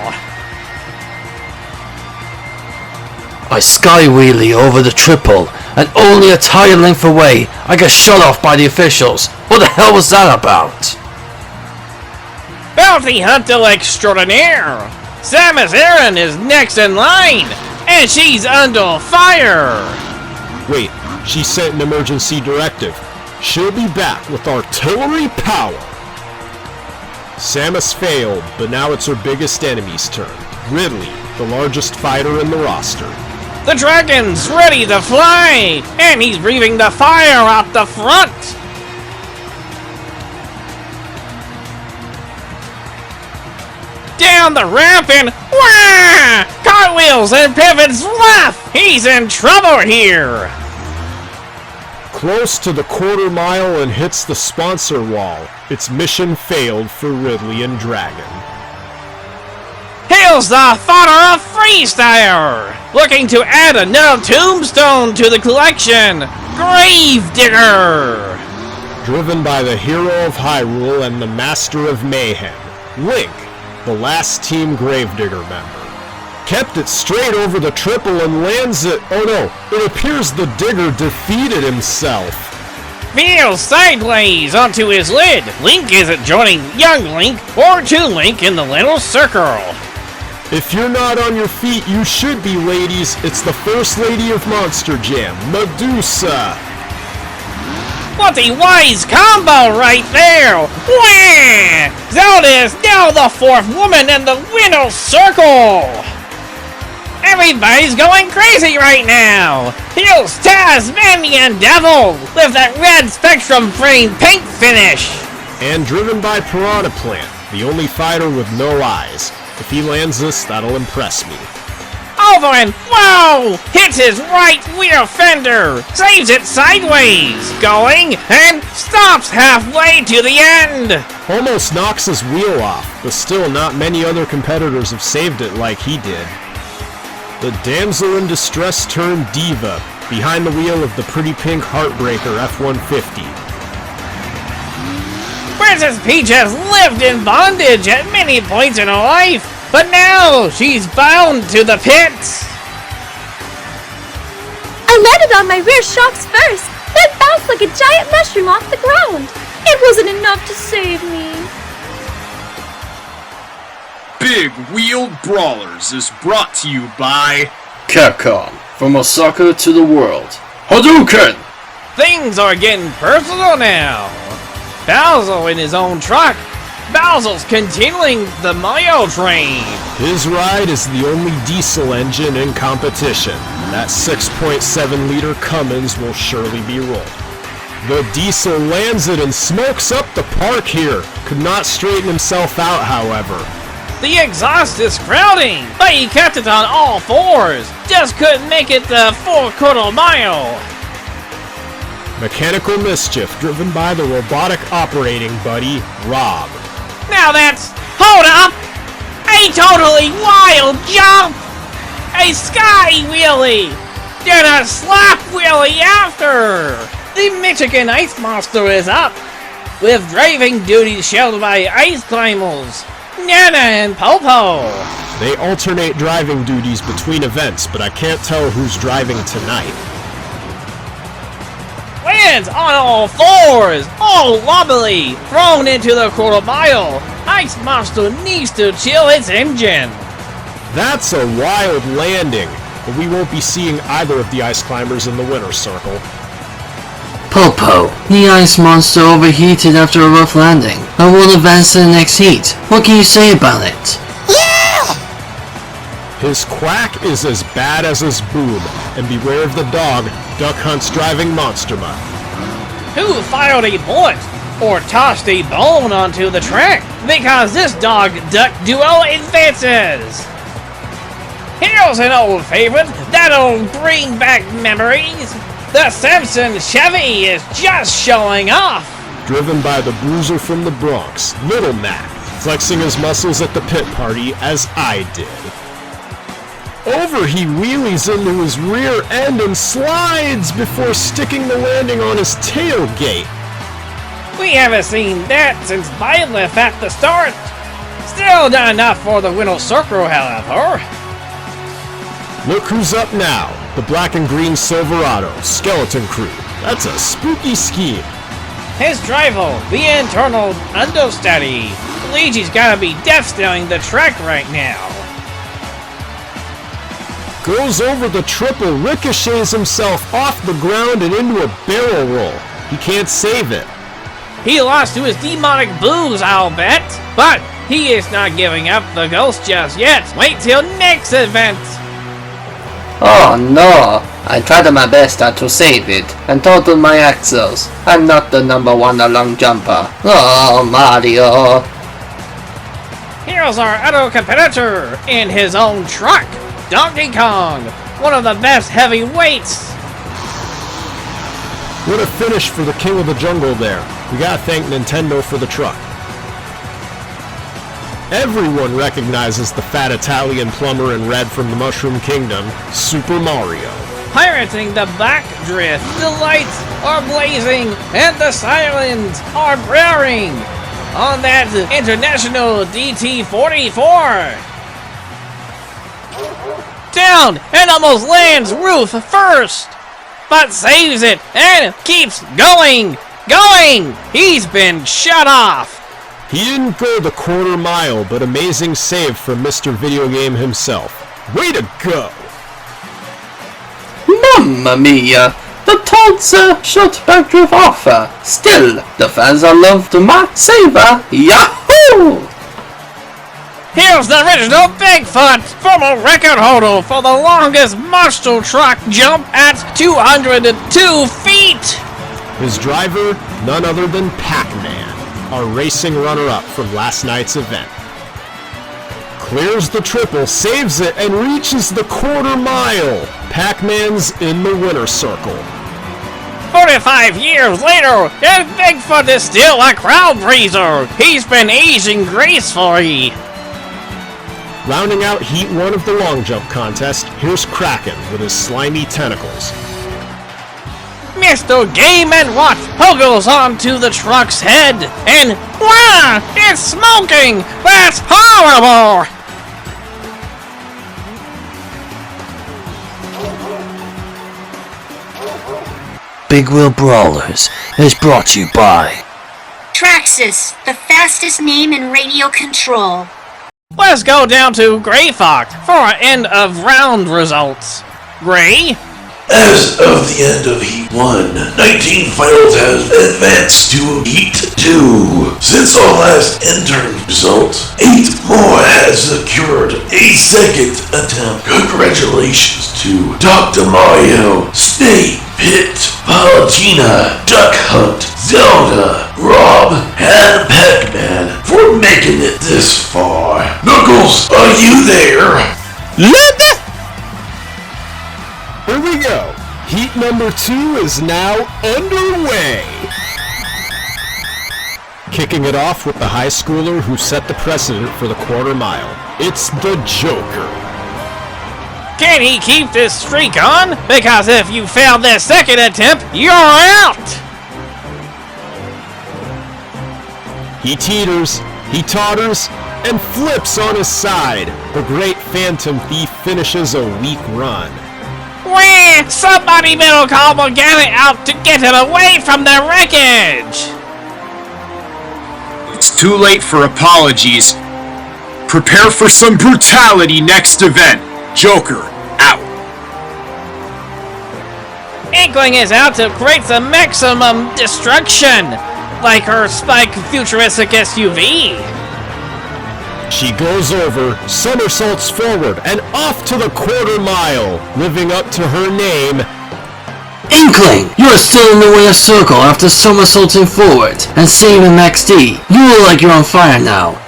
I skywheelie over the triple, and only a tire length away, I get shut off by the officials. What the hell was that about? Bounty Hunter Extraordinaire! Samus Aran is next in line, and she's under fire! Wait, she sent an emergency directive. She'll be back with artillery power! Samus failed, but now it's her biggest enemy's turn. Ridley, the largest fighter in the roster. The dragon's ready to fly, and he's breathing the fire out the front! Down the ramp and wah! Cartwheels and pivots left! He's in trouble here! Close to the quarter mile and hits the sponsor wall. Its mission failed for Ridley and Dragon. Hails the father of freestyle, looking to add another tombstone to the collection, Gravedigger. Driven by the hero of Hyrule and the master of mayhem, Link, the last Team Gravedigger member. Kept it straight over the triple and lands it. Oh no, it appears the digger defeated himself. Feels sideways onto his lid. Link isn't joining young Link or Toon Link in the little circle. If you're not on your feet, you should be, ladies. It's the First Lady of Monster Jam, Medusa. What a wise combo right there! Wah! Zelda is now the fourth woman in the winner circle! Everybody's going crazy right now! Here's Tasmanian Devil with that red Spectrum frame paint finish! And driven by Piranha Plant, the only fighter with no eyes. If he lands this, that'll impress me. Over and whoa! Hits his right rear fender, saves it sideways, going and stops halfway to the end. Almost knocks his wheel off, but still not many other competitors have saved it like he did. The damsel in distress turned diva, behind the wheel of the pretty pink Heartbreaker F-150. Princess Peach has lived in bondage at many points in her life, but now she's bound to the pits. I landed on my rear shocks first, then bounced like a giant mushroom off the ground. It wasn't enough to save me. Big Wheeled Brawlers is brought to you by Capcom, from Osaka to the world. Hadouken! Things are getting personal now. Bowser in his own truck. Bowser's continuing the Mario train. His ride is the only diesel engine in competition. That 6.7 liter Cummins will surely be rolled. The diesel lands it and smokes up the park here. Could not straighten himself out, however. The exhaust is crowding, but he kept it on all fours. Just couldn't make it the 4-quarter mile. Mechanical mischief driven by the robotic operating buddy, Rob. Now that's... Hold up! A totally wild jump! A sky wheelie! Then a slap wheelie after! The Michigan Ice Monster is up, with driving duties shelled by ice climbers, Nana and Popo. They alternate driving duties between events, but I can't tell who's driving tonight. Lands on all fours, all wobbly, thrown into the quarter mile. Ice Monster needs to chill its engine. That's a wild landing, but we won't be seeing either of the ice climbers in the winner's circle. Popo, the ice monster overheated after a rough landing and will advance to the next heat. What can you say about it? His quack is as bad as his boom, and beware of the dog, Duck Hunt's driving monster mutt. Who fired a bullet or tossed a bone onto the track? Because this dog-duck duo advances. Here's an old favorite that'll bring back memories. The Simpson Chevy is just showing off. Driven by the bruiser from the Bronx, Little Mac, flexing his muscles at the pit party as I did. Over he wheelies into his rear end and slides before sticking the landing on his tailgate. We haven't seen that since Byleth at the start. Still not enough for the winner circle, however. Look who's up now. The black and green Silverado, Skeleton Crew. That's a spooky scheme. His driver, the internal understudy. Luigi's gotta be deaf stealing the track right now. Goes over the triple, ricochets himself off the ground and into a barrel roll. He can't save it. He lost to his demonic booze, I'll bet. But he is not giving up the ghost just yet. Wait till next event. Oh no! I tried my best to save it and totaled my axles. I'm not the number one long jumper. Oh, Mario! Here's our other competitor in his own truck, Donkey Kong, one of the best heavyweights. What a finish for the king of the jungle there. We gotta thank Nintendo for the truck. Everyone recognizes the fat Italian plumber in red from the Mushroom Kingdom, Super Mario. Pirating the backdrift, the lights are blazing and the sirens are blaring on that International DT-44. Down and almost lands roof first, but saves it and keeps going. He's been shut off. He didn't go the quarter mile, but amazing save from Mr. Video Game himself. Way to go! Mamma mia! The Toads shot backdrift off. Still, the fans are love to Mark Saver. Yahoo! Here's the original Bigfoot, former record holder for the longest monster truck jump at 202 feet. His driver, none other than Pac-Man, our racing runner-up from last night's event. Clears the triple, saves it, and reaches the quarter mile. Pac-Man's in the winner's circle. 45 years later, and Bigfoot is still a crowd pleaser. He's been aging gracefully. Rounding out Heat 1 of the long jump contest, here's Kraken with his slimy tentacles. Mr. Game & Watch poggles onto the truck's head, and wow, it's smoking! That's horrible! Big Wheel Brawlers is brought to you by Traxxas, the fastest name in radio control. Let's go down to Gray Fox for our end of round results. Gray? As of the end of Heat 1, 19 finals have advanced to Heat 2. Since our last intern result, 8 more has secured a second attempt. Congratulations to Dr. Mario, Snake, Pit, Palutena, Duck Hunt, Zelda, Rob, and Pac-Man for making it this far. Knuckles, are you there? Here we go. Heat number 2 is now underway. Kicking it off with the high schooler who set the precedent for the quarter mile. It's the Joker. Can he keep this streak on? Because if you fail this second attempt, you're out! He teeters, he totters, and flips on his side. The great Phantom Thief finishes a weak run. Wah! Somebody better call Morgana out to get him away from the wreckage! It's too late for apologies. Prepare for some brutality next event. Joker, out. Inkling is out to create some maximum destruction, like her Spike futuristic SUV. She goes over, somersaults forward, and off to the quarter mile, living up to her name. Inkling, you are still in the winner's circle after somersaulting forward and saving Max D. You look like you're on fire now.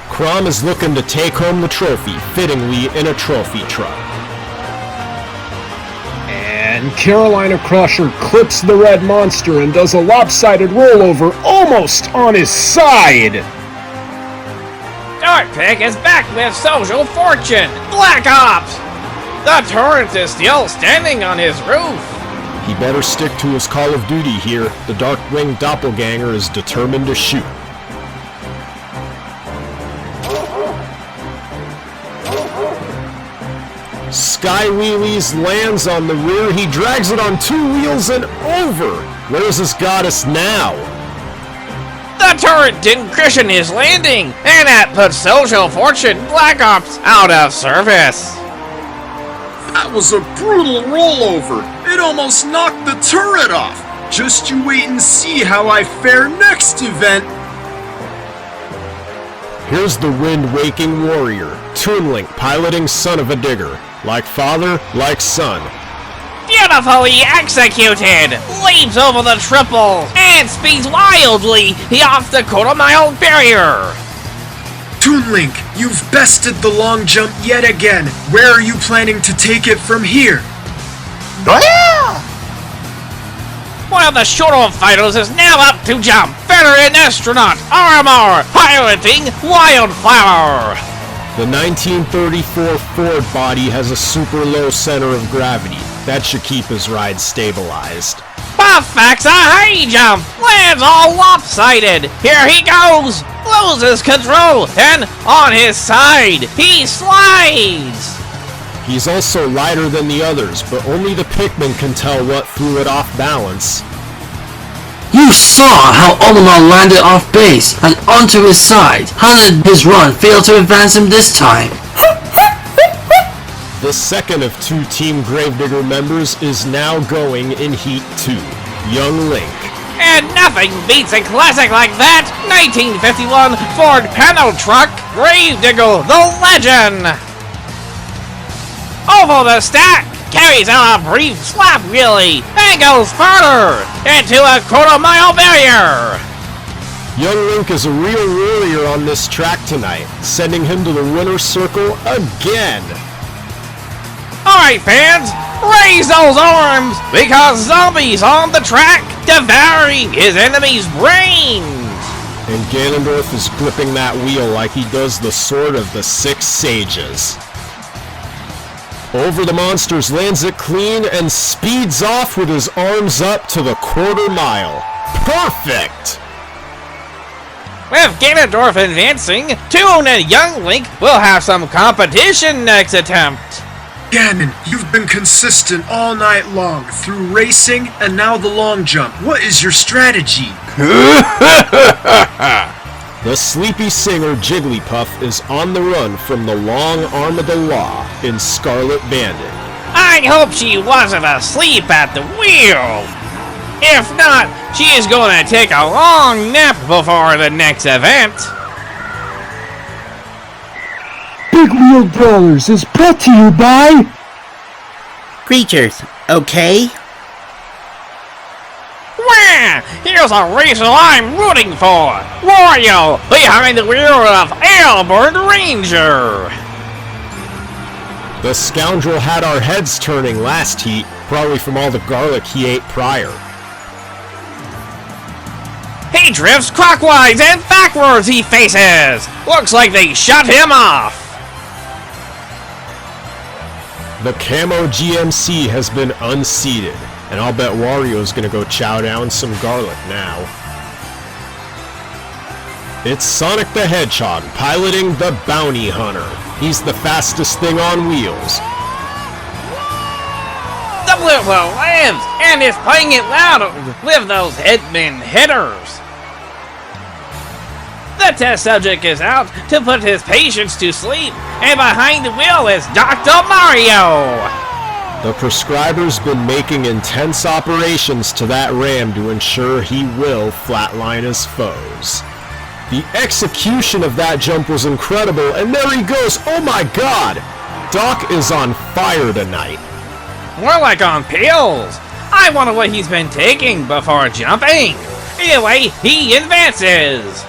Crom is looking to take home the trophy, fittingly in a trophy truck. And Carolina Crusher clips the red monster and does a lopsided rollover almost on his side. Dartpick is back with Social Fortune, Black Ops! The turret is still standing on his roof. He better stick to his Call of Duty here. The Darkwing Doppelganger is determined to shoot. Sky Wheelies lands on the rear. He drags it on 2 wheels and over. Where's his goddess now? The turret didn't cushion his landing, and that puts Social Fortune Black Ops out of service. That was a brutal rollover. It almost knocked the turret off. Just you wait and see how I fare next event. Here's the wind-waking warrior, Toon Link piloting Son of a Digger. Like father, like son. Beautifully executed! Leaps over the triple and speeds wildly off the quarter-mile barrier. Toon Link, you've bested the long jump yet again. Where are you planning to take it from here? One of the shorter fighters is now up to jump. veteran astronaut RMR piloting Wildflower. The 1934 Ford body has a super low center of gravity. That should keep his ride stabilized. Perfects a high jump, lands all lopsided. Here he goes, loses control, and on his side, he slides. He's also lighter than the others, but only the Pikmin can tell what threw it off balance. You saw how Olimar landed off base and onto his side. How did his run fail to advance him this time? The second of two Team Gravedigger members is now going in Heat 2, Young Link. And nothing beats a classic like that! 1951 Ford panel truck, Gravedigger the Legend! Over the stack, carries out a brief slap wheelie, and goes further into a quarter-mile barrier! Young Link is a real warrior on this track tonight, sending him to the winner's circle again! Alright fans, raise those arms, because zombies on the track, devouring his enemy's brains! And Ganondorf is gripping that wheel like he does the Sword of the Six Sages. Over the monsters, lands it clean, and speeds off with his arms up to the quarter mile. Perfect! With Ganondorf advancing, Toon and Young Link will have some competition next attempt. Ganon, you've been consistent all night long, through racing and now the long jump. What is your strategy? The sleepy singer Jigglypuff is on the run from the long arm of the law in Scarlet Bandit. I hope she wasn't asleep at the wheel. If not, she is going to take a long nap before the next event. Big Wheel Brawlers is brought to you by... Creatures, okay? Wah! Here's a racer I'm rooting for! Wario, behind the wheel of Ailbird Ranger! The scoundrel had our heads turning last heat, probably from all the garlic he ate prior. He drifts clockwise and backwards, he faces! Looks like they shut him off! The Camo GMC has been unseated, and I'll bet Wario's gonna go chow down some garlic now. It's Sonic the Hedgehog piloting the Bounty Hunter. He's the fastest thing on wheels. The blue wheel lands and is playing it loud with those Hitman hitters. The test subject is out to put his patients to sleep, and behind the wheel is Dr. Mario! The prescriber's been making intense operations to that ram to ensure he will flatline his foes. The execution of that jump was incredible, and there he goes! Oh my god! Doc is on fire tonight. More like on pills. I wonder what he's been taking before jumping. Either way, he advances.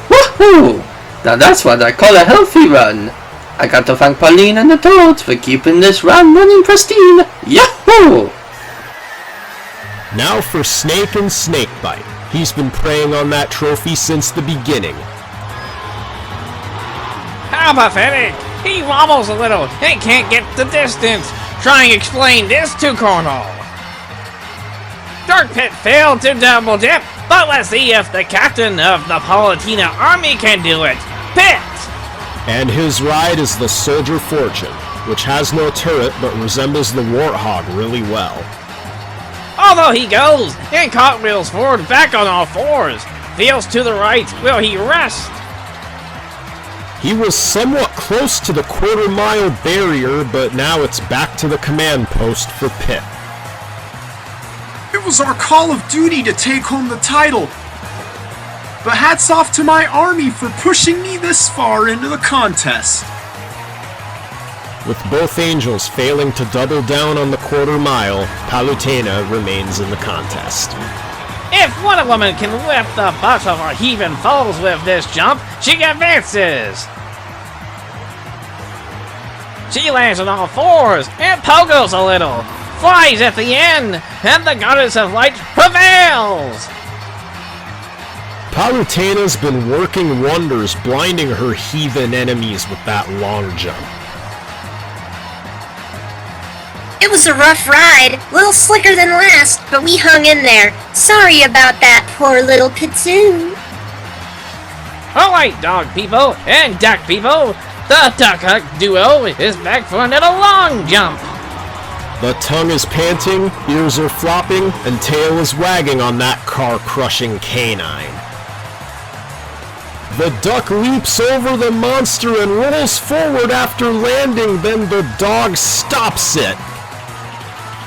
Woohoo! Now that's what I call a healthy run. I got to thank Pauline and the Toads for keeping this run running pristine. Yahoo! Now for Snake and Snakebite. He's been preying on that trophy since the beginning. How pathetic! He wobbles a little and can't get the distance. Try and explain this to Cornell. Dark Pit failed to double dip, but let's see if the captain of the Palutena army can do it. Pit! And his ride is the Soldier Fortune, which has no turret but resembles the Warthog really well. Although he goes and cartwheels forward back on all fours, feels to the right, will he rest? He was somewhat close to the quarter-mile barrier, but now it's back to the command post for Pit. It was our call of duty to take home the title. But hats off to my army for pushing me this far into the contest. With both angels failing to double down on the quarter mile, Palutena remains in the contest. If Wonder Woman can whip the butts of her heaving foes with this jump, she advances. She lands on all fours and pogos a little, flies at the end, and the Goddess of Light prevails. Palutena's been working wonders, blinding her heathen enemies with that long jump. It was a rough ride, a little slicker than last, but we hung in there. Sorry about that poor little Pikachu. Alright, dog people and duck people, the Duck Huck duo is back for another long jump. The tongue is panting, ears are flopping, and tail is wagging on that car-crushing canine. The duck leaps over the monster and rolls forward after landing, then the dog stops it.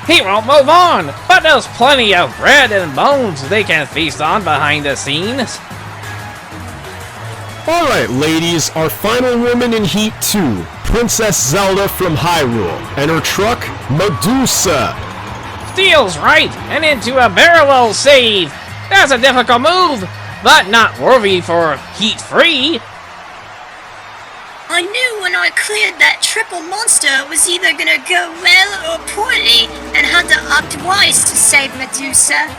He won't move on, but there's plenty of bread and bones they can feast on behind the scenes. Alright ladies, our final woman in Heat 2, Princess Zelda from Hyrule, and her truck, Medusa. Steals right and into a barrel save. That's a difficult move, but not worthy for Heat 3. I knew when I cleared that triple monster it was either gonna go well or poorly, and had to opt twice to save Medusa.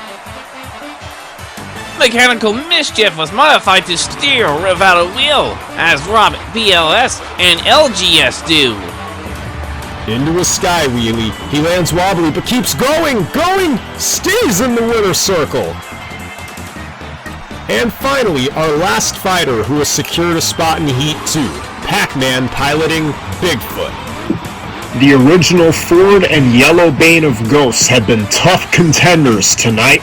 Mechanical Mischief was modified to steer without a wheel, as Rob BLS and LGS do. Into a sky wheelie, he lands wobbly but keeps going, stays in the winner circle. And finally, our last fighter who has secured a spot in Heat 2, Pac-Man piloting Bigfoot. The original Ford and Yellow Bane of Ghosts had been tough contenders tonight.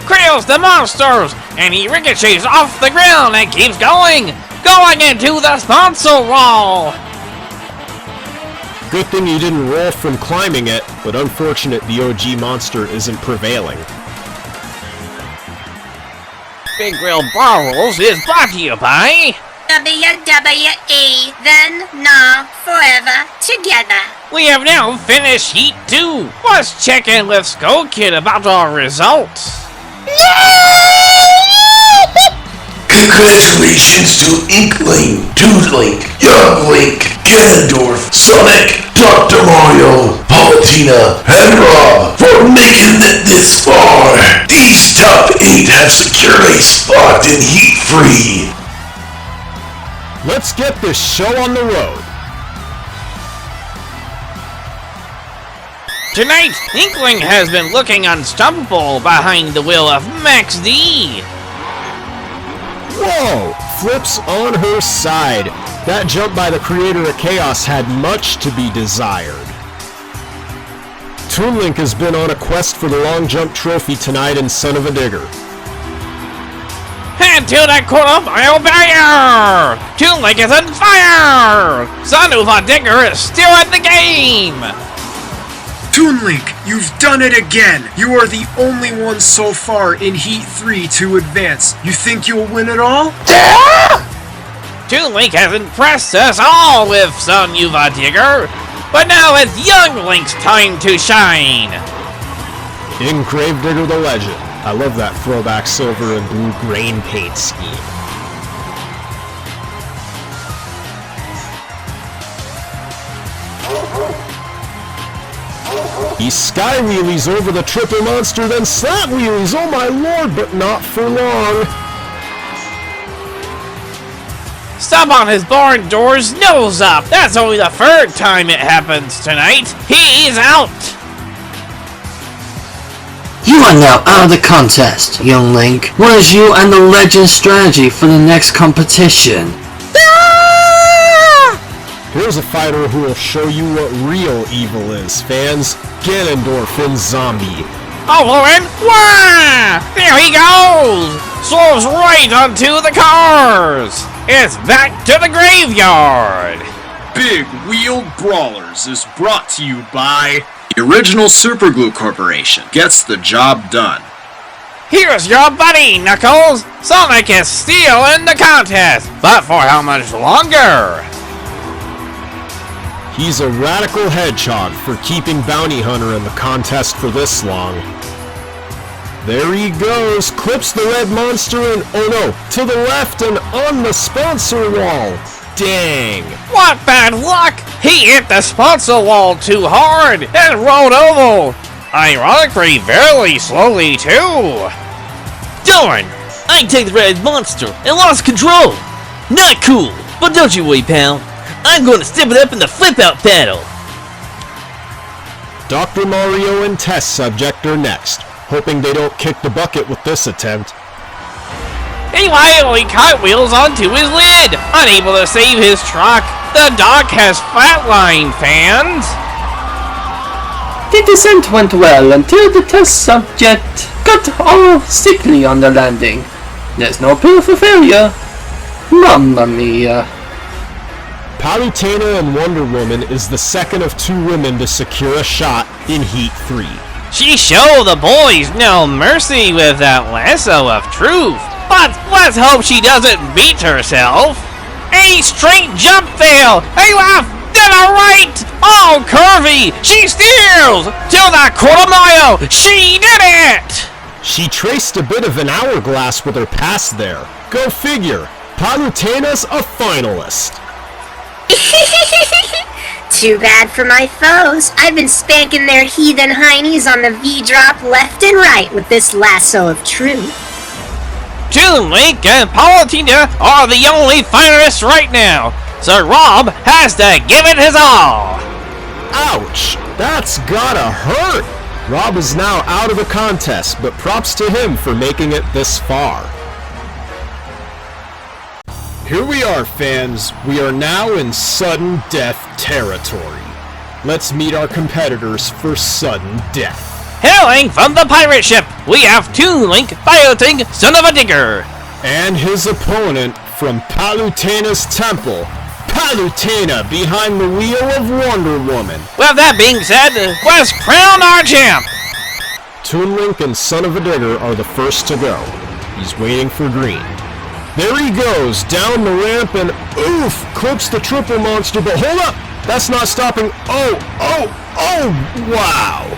Cradles the monsters, and he ricochets off the ground and keeps going into the sponsor wall. Good thing you didn't roll from climbing it, but unfortunate the OG monster isn't prevailing. Big Wheel Brawlers is brought to you by WWE, then, now, forever, together. We have now finished Heat 2. Let's check in with Skull Kid about our results. Congratulations to Inkling, Dudelink, Younglink, Ganondorf, Sonic, Dr. Mario, Palutena, and Rob for making it this far. These top 8 have secured a spot in Heat 3. Let's get this show on the road. Tonight, Inkling has been looking unstoppable behind the wheel of Max D. Whoa! Flips on her side. That jump by the creator of Chaos had much to be desired. Toonlink has been on a quest for the long jump trophy tonight in Son of a Digger. Head to the quarter mile barrier! Toonlink is on fire! Son of a Digger is still in the game! Toonlink, you've done it again! You are the only one so far in Heat 3 to advance. You think you'll win it all? Toonlink has impressed us all with Son of a Digger, but now it's Young Link's time to shine! In Gravedigger the Legend. I love that throwback silver and blue grain paint scheme. He sky wheelies over the triple monster, then slat wheelies, oh my lord, but not for long. Stop on his barn doors, nose up! That's only the third time it happens tonight! He's out! You are now out of the contest, young Link. What is you and the Legend's strategy for the next competition? Here's a fighter who will show you what real evil is, fans. Ganondorf in Zombie. Over and wah! There he goes! Swerves right onto the cars! It's back to the graveyard! Big Wheeled Brawlers is brought to you by the original Superglue Corporation. Gets the job done. Here's your buddy, Knuckles! Sonic is still in the contest, but for how much longer? He's a radical hedgehog for keeping Bounty Hunter in the contest for this long. There he goes, clips the red monster and, oh no, to the left and on the sponsor wall. Dang. What bad luck! He hit the sponsor wall too hard and rolled over. Ironically, very slowly too. Darn! I take the red monster and lost control! Not cool! But don't you worry, pal. I'm gonna step it up in the flip-out battle! Dr. Mario and test subject are next, hoping they don't kick the bucket with this attempt. He wildly cartwheels onto his lid, unable to save his truck. The dog has flatlined, fans. The descent went well until the test subject got all sickly on the landing. There's no pill for failure. Mamma mia. Palutena and Wonder Woman is the second of two women to secure a shot in Heat 3. She showed the boys no mercy with that lasso of truth. But let's hope she doesn't beat herself. A straight jump fail. A left, then a right. Oh, curvy. She steers to the quarter mile. She did it. She traced a bit of an hourglass with her pass there. Go figure. Palutena's a finalist. Too bad for my foes. I've been spanking their heathen heinies on the V-drop left and right with this lasso of truth. Toon Link and Palutena are the only finalists right now, so Rob has to give it his all. Ouch! That's gotta hurt! Rob is now out of the contest, but props to him for making it this far. Here we are, fans. We are now in sudden death territory. Let's meet our competitors for sudden death. Hailing from the pirate ship, we have Toon Link piloting Son of a Digger. And his opponent from Palutena's temple, Palutena behind the wheel of Wonder Woman. With that being said, let's crown our champ. Toon Link and Son of a Digger are the first to go. He's waiting for green. There he goes, down the ramp and oof, clips the triple monster, but hold up! That's not stopping. Oh, wow!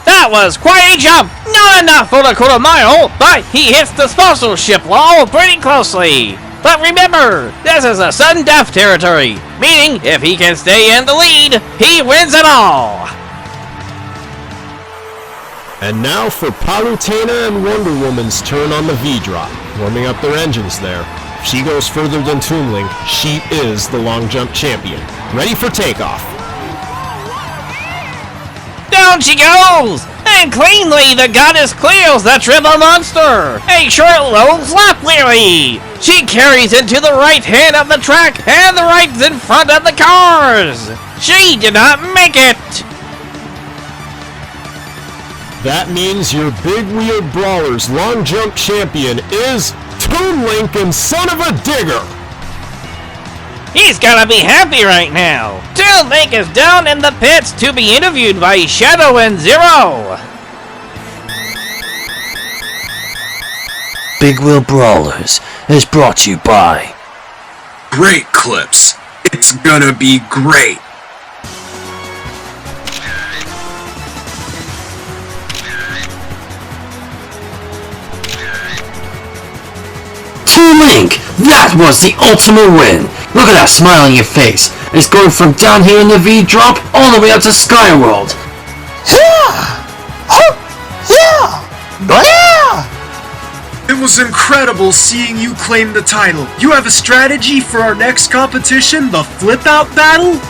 That was quite a jump! Not enough for the quarter mile, but he hits the sponsorship wall pretty closely. But remember, this is a sudden death territory, meaning if he can stay in the lead, he wins it all. And now for Palutena and Wonder Woman's turn on the V-drop, warming up their engines there. If she goes further than Toon Link, she is the long jump champion. Ready for takeoff. Down she goes! And cleanly the goddess clears the triple monster! A short low flap wheelie! She carries it to the right hand of the track and the right's in front of the cars! She did not make it! That means your big-wheeled Brawlers long jump champion is Toon Link and Son of a Digger! He's gotta be happy right now! Toon Link is down in the pits to be interviewed by Shadow and Zero! Big Wheel Brawlers is brought to you by Great clips. It's gonna be great. Toon Link, that was the ultimate win. Look at that smile on your face. It's going from down here in the V-drop all the way up to Skyworld. It was incredible seeing you claim the title. You have a strategy for our next competition, the flip-out battle?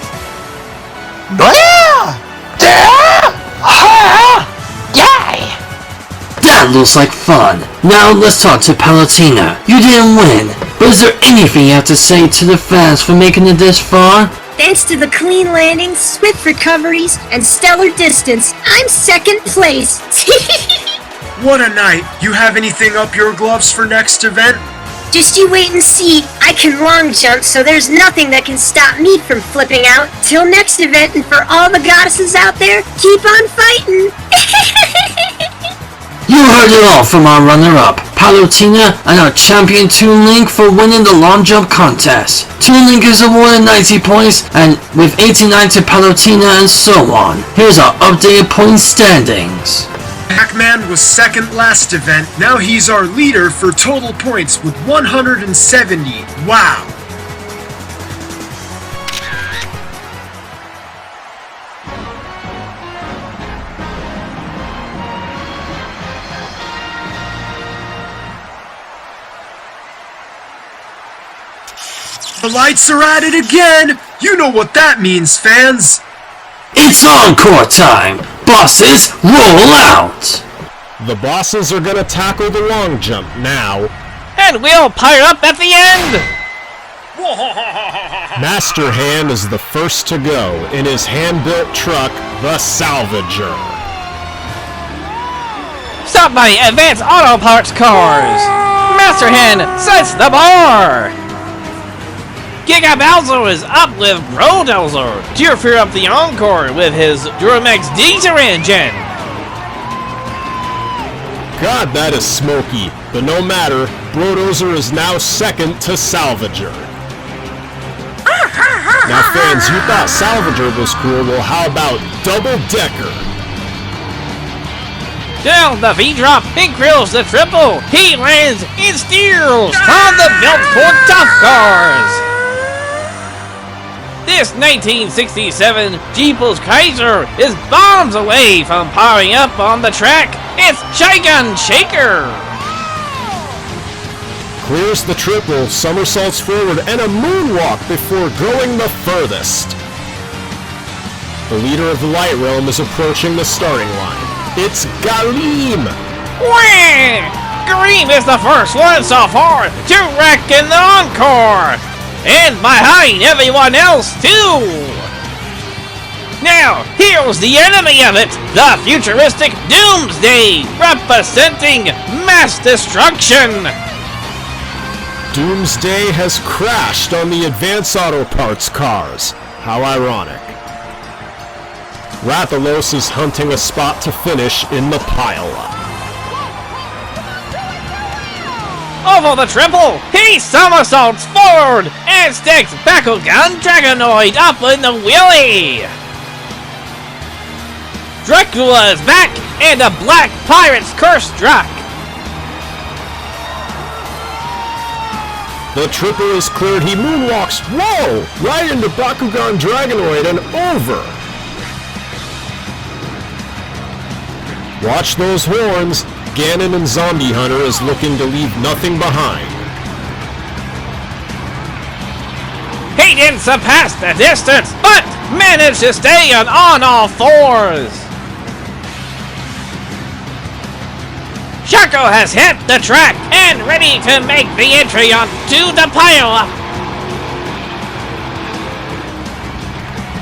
That looks like fun. Now let's talk to Palutena. You didn't win, but is there anything you have to say to the fans for making it this far? Thanks to the clean landings, swift recoveries, and stellar distance, I'm second place. What a night. You have anything up your gloves for next event? Just you wait and see. I can long jump, so there's nothing that can stop me from flipping out. Till next event, and for all the goddesses out there, keep on fighting. You heard it all from our runner-up, Palutena, and our champion Toon Link for winning the long jump contest. Toon Link is awarded 90 points, and with 89 to Palutena and so on. Here's our updated point standings. Pac-Man was second last event. Now he's our leader for total points with 170. Wow. The lights are at it again! You know what that means, fans! It's encore time! Bosses, roll out! The bosses are gonna tackle the long jump now. And we'll pile up at the end! Master Hand is the first to go in his hand-built truck, the Salvager. Stop by Advanced Auto Parts Cars! Master Hand sets the bar! Giga Bowser is up with Brawlers to fear up the Encore with his Duramax diesel engine! God, that is smoky, but no matter, Brodozer is now second to Salvager. Now fans, you thought Salvager was cool, well how about Double Decker? Down the V-drop, he grills the triple, he lands and steals from the built for tough cars! This 1967 Jeepers Kaiser is bombs away from powering up on the track. It's Shotgun Shaker! Clears the triple, somersaults forward, and a moonwalk before going the furthest. The leader of the Light Realm is approaching the starting line. It's Galeem! Wah! Galeem is the first one so far to wreck in the Encore! And behind everyone else, too! Now, here's the enemy of it, the futuristic Doomsday, representing mass destruction! Doomsday has crashed on the Advanced Auto Parts cars. How ironic. Rathalos is hunting a spot to finish in the pile-up. Over the triple, he somersaults forward and sticks Bakugan Dragonoid up in the wheelie! Dracula is back, and the Black Pirate's curse struck! The triple is cleared, he moonwalks, whoa! Right into Bakugan Dragonoid and over! Watch those horns! Ganon and Zombie Hunter is looking to leave nothing behind. He didn't surpass the distance, but managed to stay on all fours! Shaco has hit the track and ready to make the entry onto the pile-up!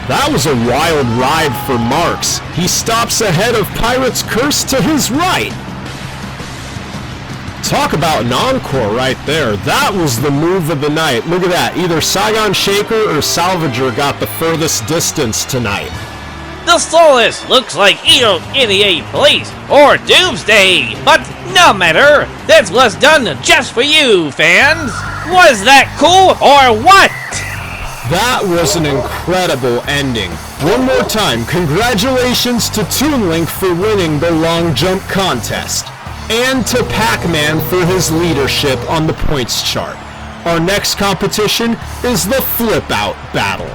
That was a wild ride for Marks. He stops ahead of Pirate's Curse to his right. Talk about an encore right there. That was the move of the night. Look at that. Either Saigon Shaker or Salvager got the furthest distance tonight. The Solus looks like either in the 8th place or Doomsday, but no matter, this was done just for you, fans. Was that cool or what? That was an incredible ending. One more time, congratulations to Toon Link for winning the long jump contest, and to Pac-Man for his leadership on the points chart. Our next competition is the Flip Out Battle.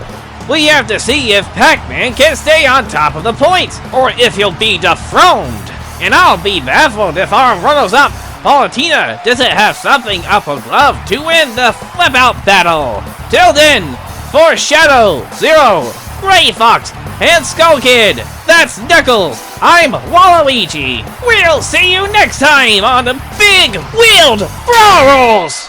We have to see if Pac-Man can stay on top of the points, or if he'll be dethroned. And I'll be baffled if our runners-up, Palutena, doesn't have something up her glove to win the Flip Out Battle. Till then, for Shadow, Zero, Gray Fox, and Skull Kid, that's Knuckles, I'm Waluigi. We'll see you next time on the Big Wheeled Brawlers!